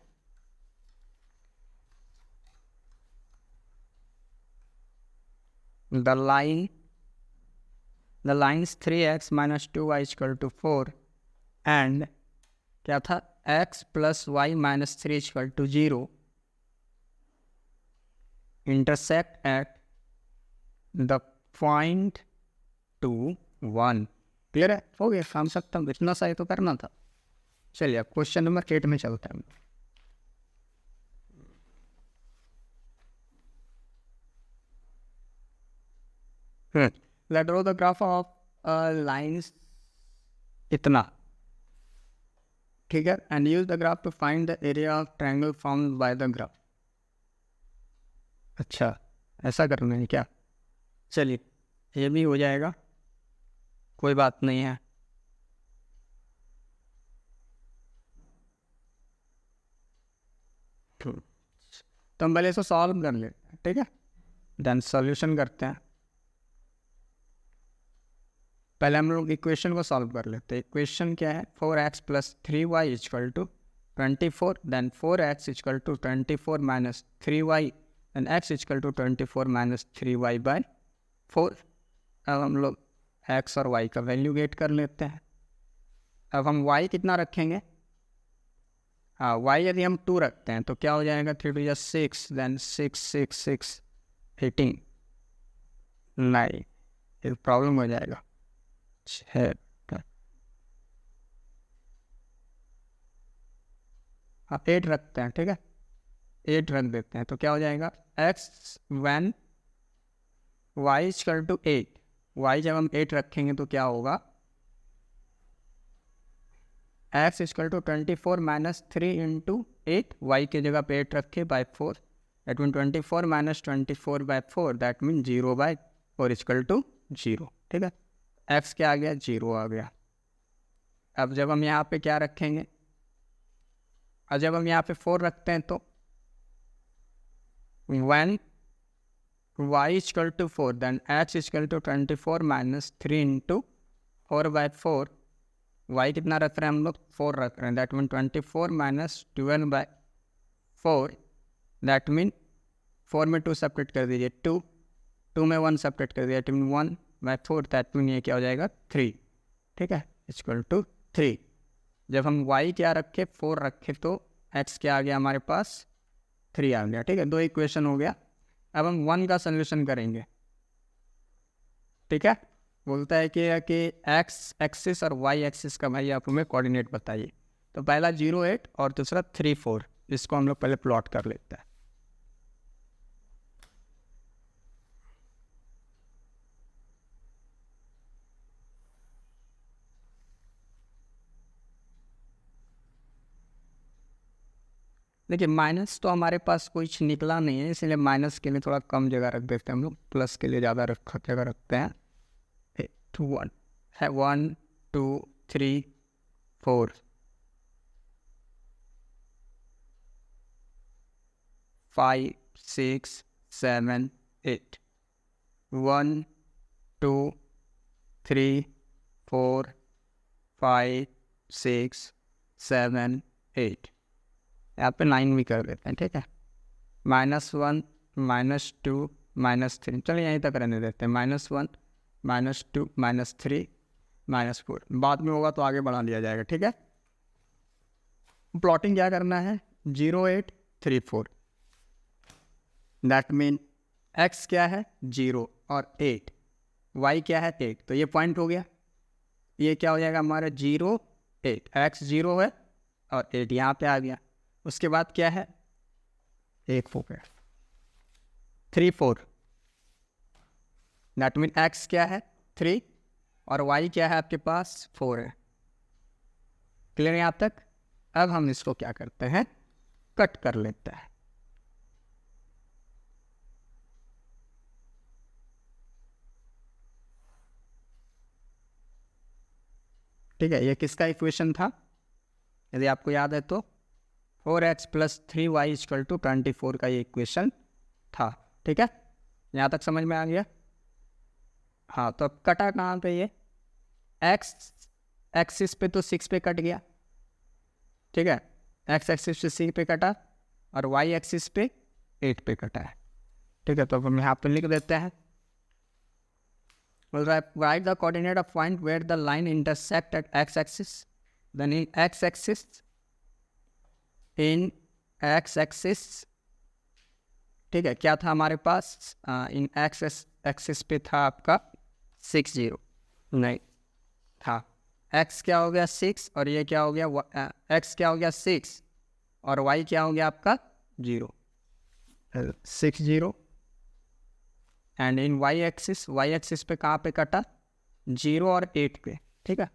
the lines 3x - 2y = 4 and क्या था x + y - 3 = 0 intersect at the point 2 1, clear है? हो गया काम खत्म, इतना सा ही तो करना था। चलिए अब क्वेश्चन नंबर 8 में चलते हैं। Let draw the graph of lines इतना, ठीक है, and use the graph to find the area of triangle formed by the graph. अच्छा, ऐसा करना है क्या? चलिए ये भी हो जाएगा, कोई बात नहीं है। तो हम पहले इसको सॉल्व कर लेते हैं, ठीक है, देन सॉल्यूशन करते हैं। पहले हम लोग इक्वेशन को सॉल्व कर लेते हैं। इक्वेशन क्या है? 4x + 3y = 24, then 4x = 24 - 3y, देन x = 24 - 3y/4। अब हम लोग x और y का वैल्यू गेट कर लेते हैं। अब हम y कितना रखेंगे? हाँ, y यदि हम 2 रखते हैं तो क्या हो जाएगा? 3 × 6, देन 6 6 6 18, नहीं ये प्रॉब्लम हो जाएगा। 6, हाँ 8 रखते हैं, ठीक है, 8 रख देते हैं तो क्या हो जाएगा? x when y = 8, y जब हम 8 रखेंगे तो क्या होगा? x = 24 - 3 × 8, y की जगह पे 8 रखे by 4, that means 24 - 24/4, that means 0/4 = 0, ठीक है। x क्या आ गया? 0 आ गया। अब जब हम यहाँ पे क्या रखेंगे? और जब हम यहाँ पे 4 रखते हैं तो when y = 4, then x = 24 - 3 × 4/4, y कितना रख रहे हैं हम लोग? 4 रख रहे हैं, दैट मीन 24 - 12/4, दैट मीन 4 में 2 सेपरेट कर दीजिए, 2 में 1 सेपरेट कर दिया, दैट मीन 1/4, दैट मीन ये क्या हो जाएगा? 3, ठीक है, = 3। जब हम y क्या रखे? 4 रखे तो x क्या आ गया हमारे पास? 3 आ गया, ठीक है, 2 इक्वेशन हो गया। अब हम 1 का सोल्यूशन करेंगे, ठीक है। बोलता है कि x एक्सिस और y एक्सिस का भाई आप हमें कोऑर्डिनेट बताइए। तो पहला 0 8 और दूसरा 3 4, इसको हम लोग पहले प्लॉट कर लेते हैं। देखिए माइनस तो हमारे पास कुछ निकला नहीं है, इसलिए माइनस के लिए थोड़ा कम जगह रख देते हैं हम लोग, प्लस के लिए ज़्यादा जगह रखते हैं। 1 है, 1 2 3 4 5 6 7 8, 1 2 3 4 5 6 7 8, यहाँ पे 9 भी कर देते हैं, ठीक है। -1 -2 -3, चलिए यहीं तक रहने देते हैं। -1 -2 -3 -4, बाद में होगा तो आगे बढ़ा लिया जाएगा, ठीक है। प्लॉटिंग क्या करना है? 0 8 3 4, दैट मीन x क्या है? 0 और 8, y क्या है? 8, तो ये पॉइंट हो गया। ये क्या हो जाएगा हमारा? 0 8, x 0 है और 8 यहाँ पे आ गया। उसके बाद क्या है? 1 4 3 4, दैट मीन x क्या है? 3 और y क्या है आपके पास? 4 है। क्लियर यहाँ तक? अब हम इसको क्या करते हैं? कट कर लेते हैं। ठीक है, ये किसका इक्वेशन था? यदि आपको याद है तो 4x + 3y = 24 का ये इक्वेशन था, ठीक है। यहाँ तक समझ में आ गया? हाँ, तो अब कटा कहाँ पे? ये x एक्सिस पे तो 6 पे कट गया, ठीक है, x एक्सिस पे 6 पे कटा और y एक्सिस पे 8 पे कटा है, ठीक है। तो अब हम यहाँ पे लिख देते हैं, write the coordinate of point where the line intersect at x axis, then in x axis, ठीक है, क्या था हमारे पास? इन x एक्सिस पे था आपका 6 0, नहीं हाँ, एक्स क्या हो गया 6 और ये क्या हो गया एक्स क्या हो गया 6 और वाई क्या हो गया आपका 0, 6 0 एंड इन वाई एक्सिस पे कहाँ पे कटा 0 और 8 पे, ठीक है,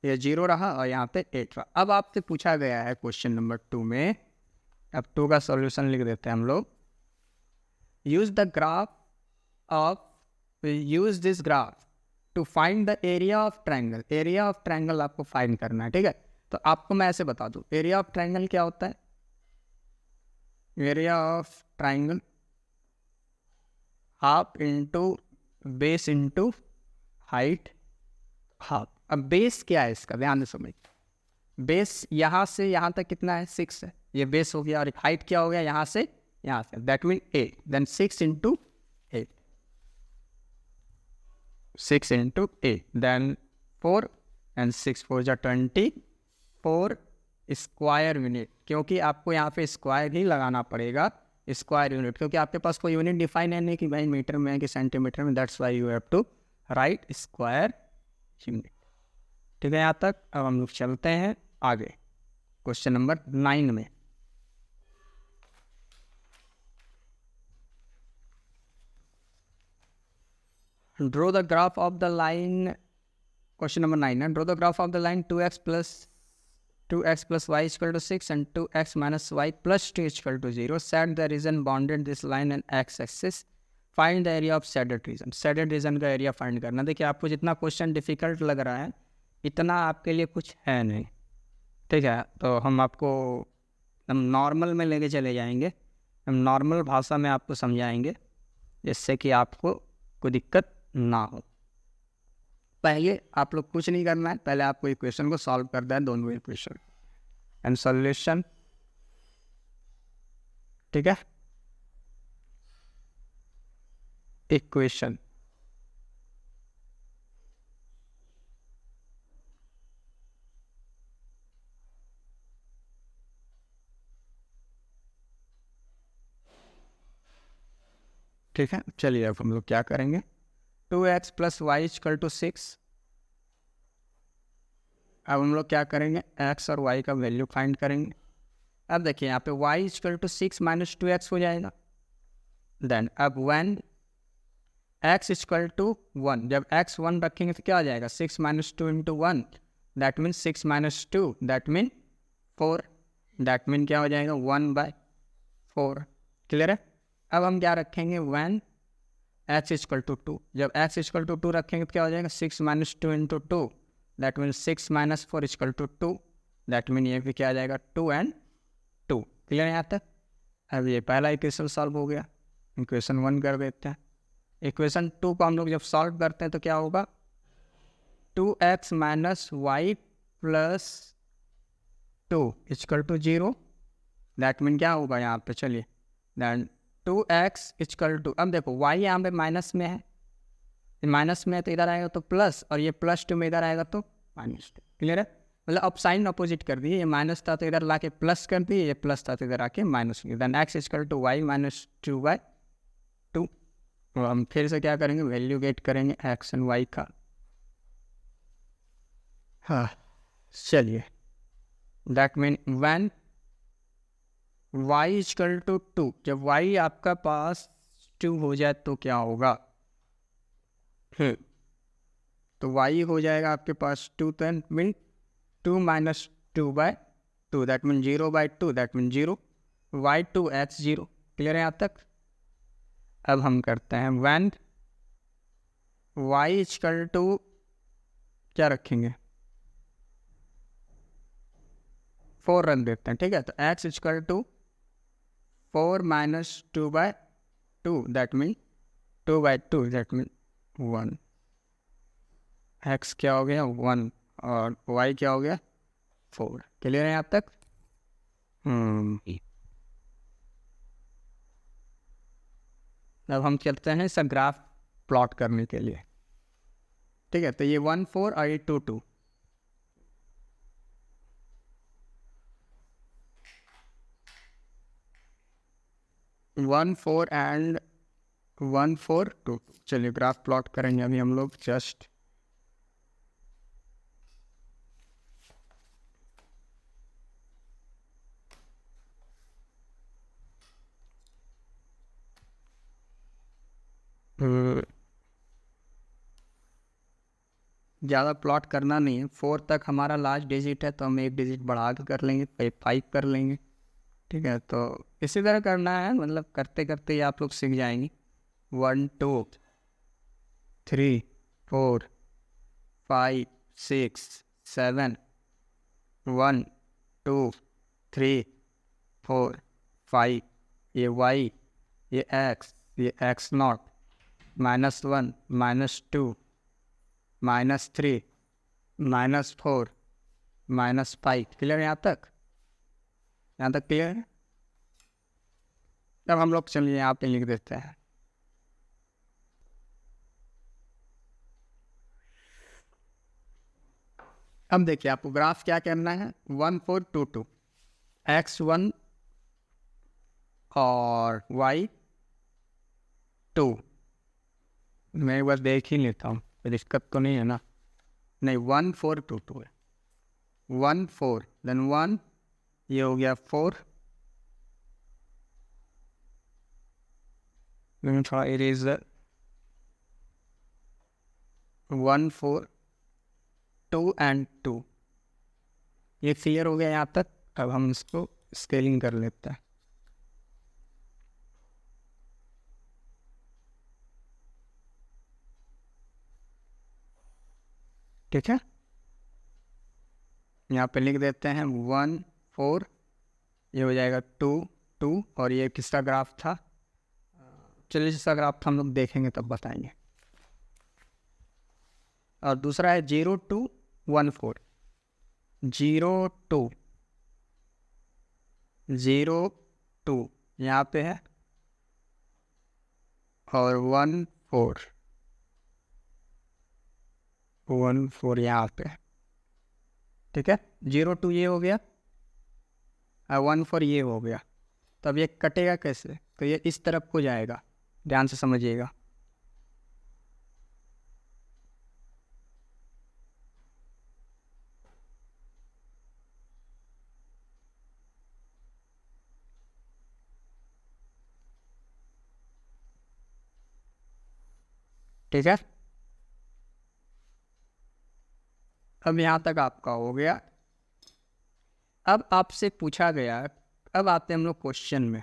ये 0 रहा और यहाँ पे 8 रहा। अब आपसे पूछा गया है क्वेश्चन नंबर 2 में, अब 2 का सॉल्यूशन लिख देते हैं हम लोग। Use this graph to find the area of triangle. Area of triangle आपको फाइंड करना है, ठीक है। तो आपको मैं ऐसे बता दूं, एरिया ऑफ ट्राइंगल क्या होता है, area of triangle half into base into height half. अब बेस क्या है इसका, ध्यान से समझ, बेस यहाँ से यहाँ तक कितना है 6 है, ये बेस हो गया, और हाइट क्या हो गया यहाँ से यहाँ से, that mean 8, then 6 into 8, 6 into 8 then 4 and 6 4 जा 24 स्क्वायर यूनिट, क्योंकि आपको यहाँ पे स्क्वायर ही लगाना पड़ेगा, स्क्वायर यूनिट, क्योंकि आपके पास कोई यूनिट डिफाइन है नहीं कि भाई मीटर में है कि सेंटीमीटर में, that's why you have to write square unit. ठीक है यहाँ तक। अब हम लोग चलते हैं आगे क्वेश्चन नंबर 9 में। Draw the graph of the line, question number 9 है, draw the graph of the line 2x plus y is equal to 6 and 2x minus y plus 2 is equal to 0. Set the region bounded this line and x axis. Find the area of shaded region. Shaded region का area find करना। देखिए आपको जितना question difficult लग रहा है इतना आपके लिए कुछ है नहीं, ठीक है। तो हम आपको हम नॉर्मल में लेके चले जाएंगे, हम नॉर्मल भाषा में आपको समझाएंगे जिससे कि आपको कोई दिक्कत ना हो। पहले आप लोग कुछ नहीं करना है, पहले आपको इक्वेशन को सॉल्व करना है, दोनों इक्वेशन एंड सॉल्यूशन, ठीक है। इक्वेशन ठीक है, चलिए अब हम लोग क्या करेंगे, 2x plus y equal to 6। अब हम लोग क्या करेंगे, x और y का वैल्यू फाइंड करेंगे। अब देखिए यहाँ पे y equal to 6 minus 2x हो जाएगा। देन अब when x इक्वल टू 1, जब x 1 रखेंगे तो क्या हो जाएगा, 6 minus 2 into 1, that mean 6 minus 2 that mean 4, that mean क्या हो जाएगा 1/4। क्लियर है। अब हम क्या रखेंगे, when x इक्वल टू 2, जब x इक्वल टू 2 रखेंगे तो क्या हो जाएगा, 6 minus 2 into 2, that mean 6 minus 4 equal to 2, that mean ये भी क्या आ जाएगा 2 एंड 2। क्लियर है यहाँ तक। अब ये पहला इक्वेशन सॉल्व हो गया, इक्वेशन 1 कर देते हैं। इक्वेशन 2 को हम लोग जब सॉल्व करते हैं तो क्या होगा, 2x minus y plus 2 equal to 0, that mean क्या होगा यहाँ पे, चलिए दैन 2x इक्वल टू, अब देखो y यहाँ पे माइनस में है, माइनस में है तो इधर आएगा तो प्लस, और ये प्लस 2 में इधर आएगा तो -2। क्लियर है, मतलब अब साइन अपोजिट कर दिए, ये माइनस था तो इधर ला के प्लस कर दिए, ये प्लस था तो इधर आके माइनस किया, then x equal to y minus 2/2। तो हम फिर से क्या करेंगे, वैल्यू गेट करेंगे x एंड y का। हाँ चलिए, that mean when y equal to 2, जब y आपका पास 2 हो जाए तो क्या होगा, तो y हो जाएगा आपके पास 2, then mean 2 minus 2/2, that mean 0/2, that mean 0, y2 x 0। क्लियर है यहाँ तक। अब हम करते हैं व्हेन y इक्वल टू, क्या रखेंगे 4 रख देते हैं, ठीक है। तो x equal to 4 minus 2/2, that mean 2/2, that mean 1। x क्या हो गया 1 और y क्या हो गया 4। क्लियर है यहाँ तक। अब हम चलते हैं इसका ग्राफ प्लॉट करने के लिए, ठीक है। तो ये 1 4 और ये 2 2, वन 4 एंड 1 4 2। चलिए ग्राफ प्लॉट करेंगे अभी हम लोग, जस्ट ज़्यादा प्लॉट करना नहीं है। 4 तक हमारा लास्ट डिजिट है तो हम एक डिजिट बढ़ा के कर लेंगे, 5 कर लेंगे, ठीक है। तो इसी तरह करना है, मतलब करते करते ही आप लोग सीख जाएंगे। 1 2 3 4 5 6 7 1 2 3 4 5, ये y, ये x, ये x0, -1 -2 -3 -4 -5। क्लियर यहाँ तक? यहाँ तक क्लियर है? अब हम लोग चलिए यहाँ पे लिख देते हैं। अब देखिए आपको ग्राफ क्या करना है, 1 4 2 2, x1 और y2। मैं एक बार देख ही लेता हूँ, कोई दिक्कत तो नहीं है ना? नहीं, 1 4 2 2 है। 1 4 देन 1, ये हो गया 4, थोड़ा इरेजर, 1 4 2 एंड 2। ये क्लियर हो गया यहाँ तक। अब हम इसको स्केलिंग कर लेते हैं। ठीक है, यहाँ पे लिख देते हैं 1 4, ये हो जाएगा 2 2, और ये किसका ग्राफ था? चलिए जिसका ग्राफ था हम लोग देखेंगे तब बताएंगे। और दूसरा है 0 2 1 4, 0 2 0 2 यहाँ पे है, और 1 4 1 4 यहाँ पे है। ठीक है, 0 2 ये हो गया और 1 4 ये हो गया। तो अब ये कटेगा कैसे? तो ये इस तरफ को जाएगा, ध्यान से समझिएगा। ठीक है, अब यहाँ तक आपका हो गया। अब आपसे पूछा गया, अब आते हैं हम लोग क्वेश्चन में।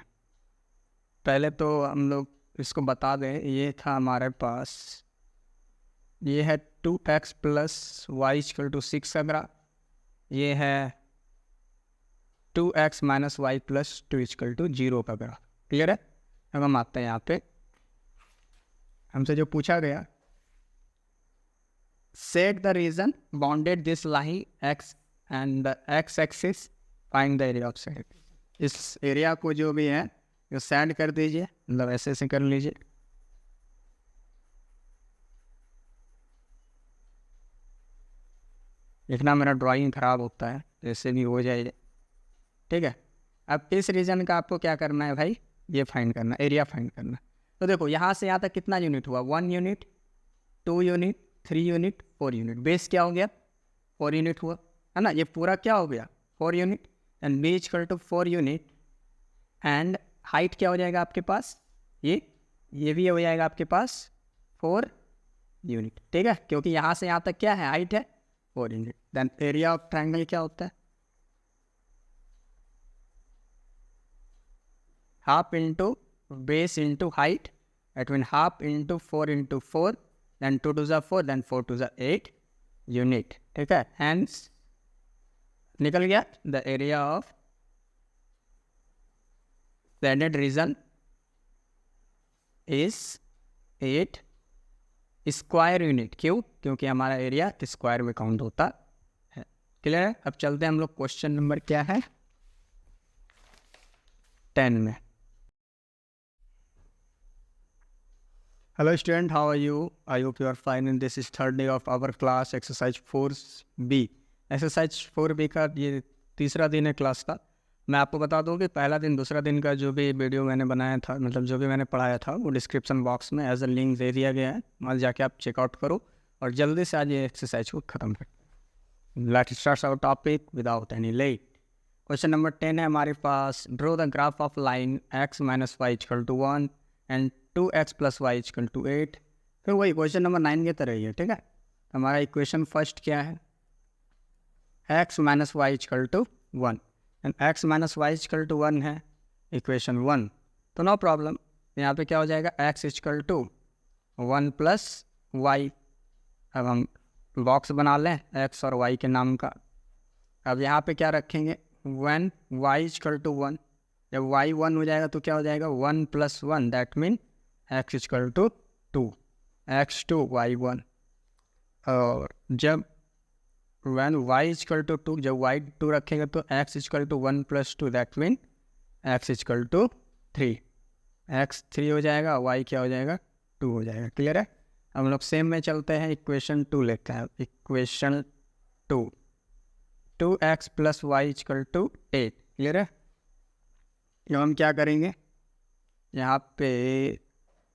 पहले तो हम लोग इसको बता दें, ये था हमारे पास, ये है 2x + y = 6 का ग्राफ, ये है 2x - y + 2 = 0 का ग्राफ। क्लियर है? अब हम आते हैं यहाँ पे, हमसे जो पूछा गया, set the reason bounded this line x and the x axis, find the area of set. इस एरिया को जो भी है जो सेंड कर दीजिए, मतलब ऐसे कर लीजिए। इतना मेरा ड्राइंग खराब होता है, जैसे भी हो जाए। ठीक है, अब इस रीजन का आपको क्या करना है भाई? ये फाइंड करना, एरिया फाइंड करना। तो देखो यहाँ से यहाँ तक कितना यूनिट हुआ? 1 unit, 2 unit, 3 unit, 4 unit. Base क्या हो गया? 4 यूनिट हुआ, है ना? ये पूरा क्या हो गया? 4 unit. And b = 4 unit. And height क्या हो जाएगा आपके पास? ये भी हो जाएगा आपके पास 4 यूनिट। ठीक है, क्योंकि यहाँ से यहाँ तक क्या है? हाइट है 4 unit. Then area of triangle क्या होता है? Half into base into height, that means half into 4 into 4, then 2 to the 4, then 4 to the 8 unit. ठीक है, हैंस निकल गया the area of shaded reason is 8 square unit. क्यों? क्योंकि हमारा एरिया स्क्वायर में काउंट होता है। क्लियर है? अब चलते हैं हम लोग क्वेश्चन नंबर क्या है 10 में। Hello student, how are you? I hope you are fine and this is third day of our class exercise 4B। exercise 4B का ये तीसरा दिन है क्लास का। मैं आपको बता दूं कि पहला दिन दूसरा दिन का जो भी वीडियो मैंने बनाया था, मतलब जो भी मैंने पढ़ाया था, वो डिस्क्रिप्शन बॉक्स में एज अ लिंक दे दिया गया है, वहाँ जाके आप चेकआउट करो और जल्दी से आज ये एक्सरसाइज को ख़त्म करें। Let's start our topic without any late. Question number 10 है हमारे पास। Draw the graph of line x - y = 1 and 2x + y = 8। फिर वही क्वेश्चन नंबर 9 की तरह ही है। ठीक है, हमारा इक्वेशन फर्स्ट क्या है, x minus y is equal to 1 and x minus y is equal to 1 है इक्वेशन 1, तो नो प्रॉब्लम। यहाँ पे क्या हो जाएगा, x equal to 1 plus y. अब हम बॉक्स बना लें x और y के नाम का। अब यहाँ पे क्या रखेंगे, वन वाई इजकल टू 1, जब y 1 हो जाएगा तो क्या हो जाएगा 1 plus 1, that mean x equal to 2, x to y 1। और जब when y इजकल टू 2, जब y 2 रखेंगे तो x equal to 1 plus 2, that mean x equal to 3, x 3 हो जाएगा, y क्या हो जाएगा 2 हो जाएगा। क्लियर है। हम लोग सेम में चलते हैं, इक्वेशन 2 लेते हैं। Equation 2, 2x plus y is equal to 8। Clear है। अब हम क्या करेंगे, यहाँ पे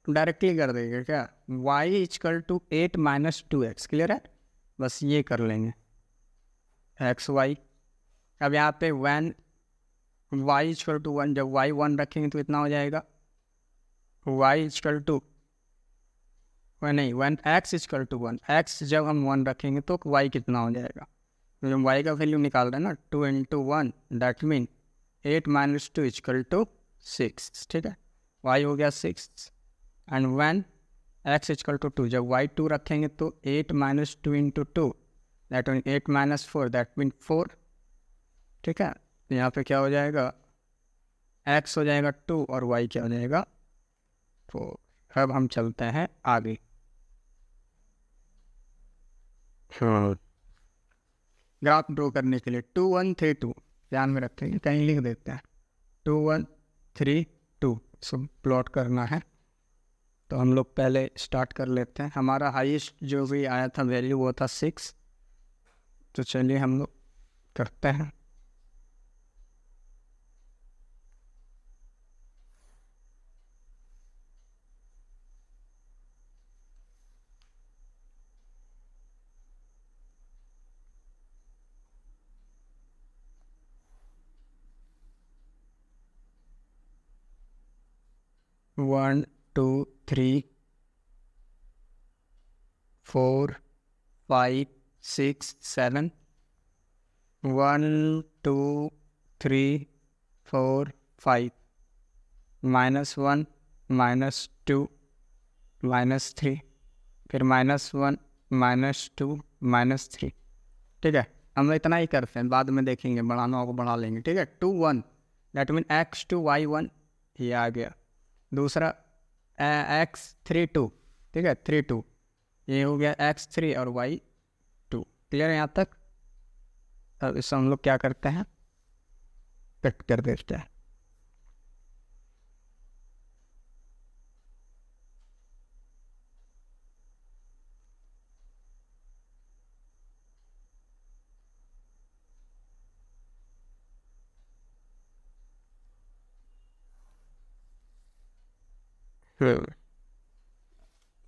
डायरेक्टली कर देंगे क्या, y equal to 8 minus 2x। Clear है, बस ये कर लेंगे एक्स वाई। अब यहाँ पे वन वाई इजकल टू 1, जब y 1 रखेंगे तो इतना हो जाएगा y इजकल टू नहीं, वन एक्स इजकल टू 1, x जब हम 1 रखेंगे तो y कितना हो जाएगा, तो जब y का वैल्यू निकाल रहे हैं ना, 2 into 1, that mean 8 minus 2 equal to 6। ठीक है, y हो गया 6 and one x equal to 2, जब y 2 रखेंगे तो 8 minus 2 into 2, that mean 8 minus 4, that mean 4। ठीक है, तो यहाँ पे क्या हो जाएगा, x हो जाएगा 2 और y क्या हो जाएगा 4। अब हम चलते हैं आगे। ग्राफ ड्रॉ करने के लिए 2 1 3 2 ध्यान में रखेंगे, कहीं लिख देते हैं 2 1 3 2 सब प्लॉट करना है। तो हम लोग पहले स्टार्ट कर लेते हैं। हमारा हाईएस्ट जो भी आया था वैल्यू वो था 6, तो चलिए हम लोग करते हैं। वन 2 3 4 5 6 7, 1 2 3 4 5, -1 -2 -3, फिर -1 -2 -3। ठीक है, हम इतना ही करते हैं, बाद में देखेंगे, बढ़ाना होगा बढ़ा लेंगे। ठीक है, 2 1, that mean x to y 1, ये आ गया। दूसरा x 3 2, ठीक है 3 2, ये हो गया x 3 और y 2। क्लियर है यहाँ तक। अब इससे हम लोग क्या करते हैं, कट कर देते हैं।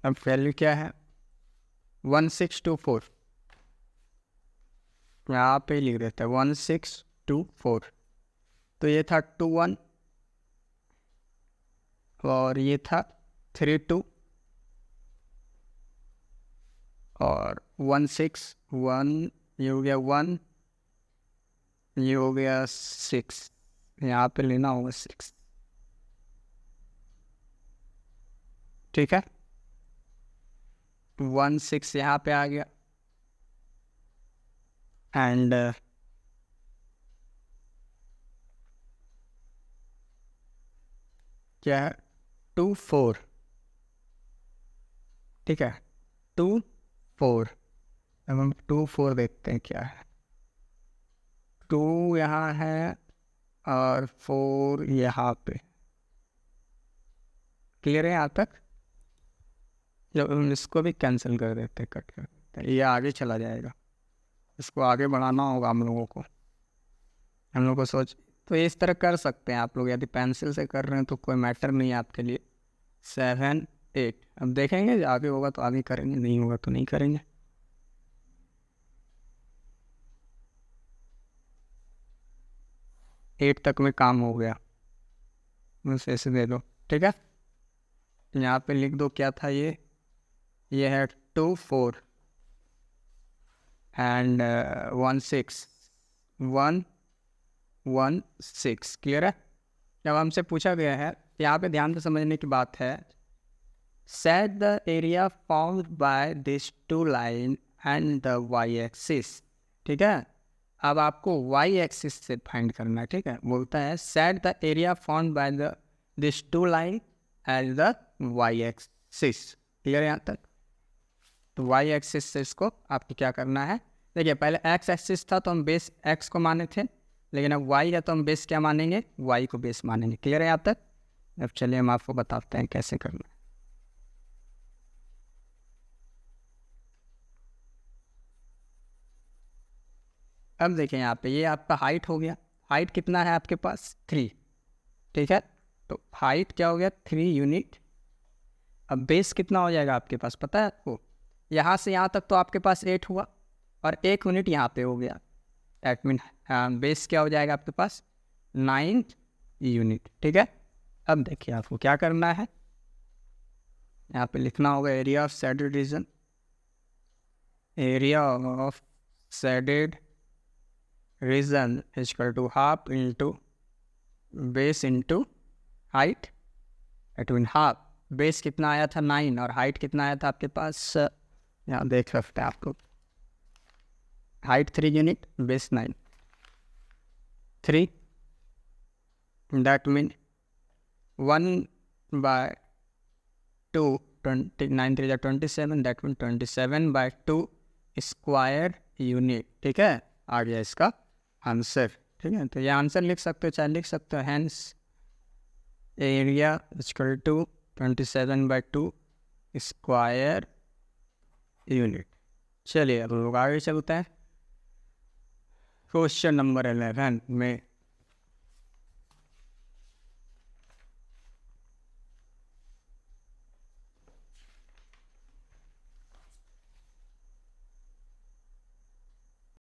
अब वैल्यू क्या है 1624, यहाँ पे लिख देते हैं 1624। तो ये था 2 1 और ये था 3 2 और 1 6 1, ये हो गया 1, ये हो गया 6, यहाँ पे लेना होगा 6। ठीक है, 1 6 यहाँ पे आ गया एंड क्या है 2 4। ठीक है 2 4, अब हम 2 4 देखते हैं क्या है। 2 यहाँ है और 4 यहाँ पे। क्लियर है यहाँ तक। जब हम इसको भी कैंसिल कर देते हैं, कट कर देते हैं, ये आगे चला जाएगा, इसको आगे बढ़ाना होगा हम लोगों को। हम लोग को सोच तो इस तरह कर सकते हैं आप लोग, यदि पेंसिल से कर रहे हैं तो कोई मैटर नहीं है आपके लिए। 7 8, अब देखेंगे आगे होगा तो आगे करेंगे, नहीं होगा तो नहीं करेंगे। एट तक में काम हो गया, बस ऐसे दे दो। ठीक है, यहाँ पे लिख दो क्या था ये है 2 4 एंड 16 क्लियर है। जब हमसे पूछा गया है, यहाँ पे ध्यान से समझने की बात है, set the area formed by this two line and the y axis. ठीक है, अब आपको वाई एक्सिस से फाइंड करना है। ठीक है, बोलता है set the area formed by the this two line and the y axis. Clear है यहाँ तक। तो वाई एक्सिस से इसको आपको क्या करना है, देखिए पहले एक्स एक्सिस था तो हम बेस एक्स को माने थे, लेकिन अब वाई है तो हम बेस क्या मानेंगे, वाई को बेस मानेंगे। क्लियर है यहाँ तक। अब चलिए हम आपको बताते हैं कैसे करना है। अब देखिए यहाँ पे ये आपका हाइट हो गया। हाइट कितना है आपके पास, 3। ठीक है, तो हाइट क्या हो गया, 3 यूनिट। अब बेस कितना हो जाएगा आपके पास पता है आपको, यहाँ से यहाँ तक तो आपके पास 8 हुआ और 1 यूनिट यहाँ पे हो गया। दैट मीन बेस क्या हो जाएगा आपके पास, 9 यूनिट। ठीक है, अब देखिए आपको क्या करना है, यहाँ पे लिखना होगा area of shaded region, area of shaded region equal to half into base into height. At mean half, base कितना आया था 9 और हाइट कितना आया था आपके पास, यहाँ देख सकते हैं आपको, height 3 unit, base 9, 3। That mean 1/2, 9 3 27, that mean 27/2 square unit. ठीक है, आ गया इसका आंसर। ठीक है, तो ये आंसर लिख सकते हो, चाहे लिख सकते हो hence area equal to 27/2 square unit. चलिए अब लोग आगे चलते हैं। क्वेश्चन नंबर 11 में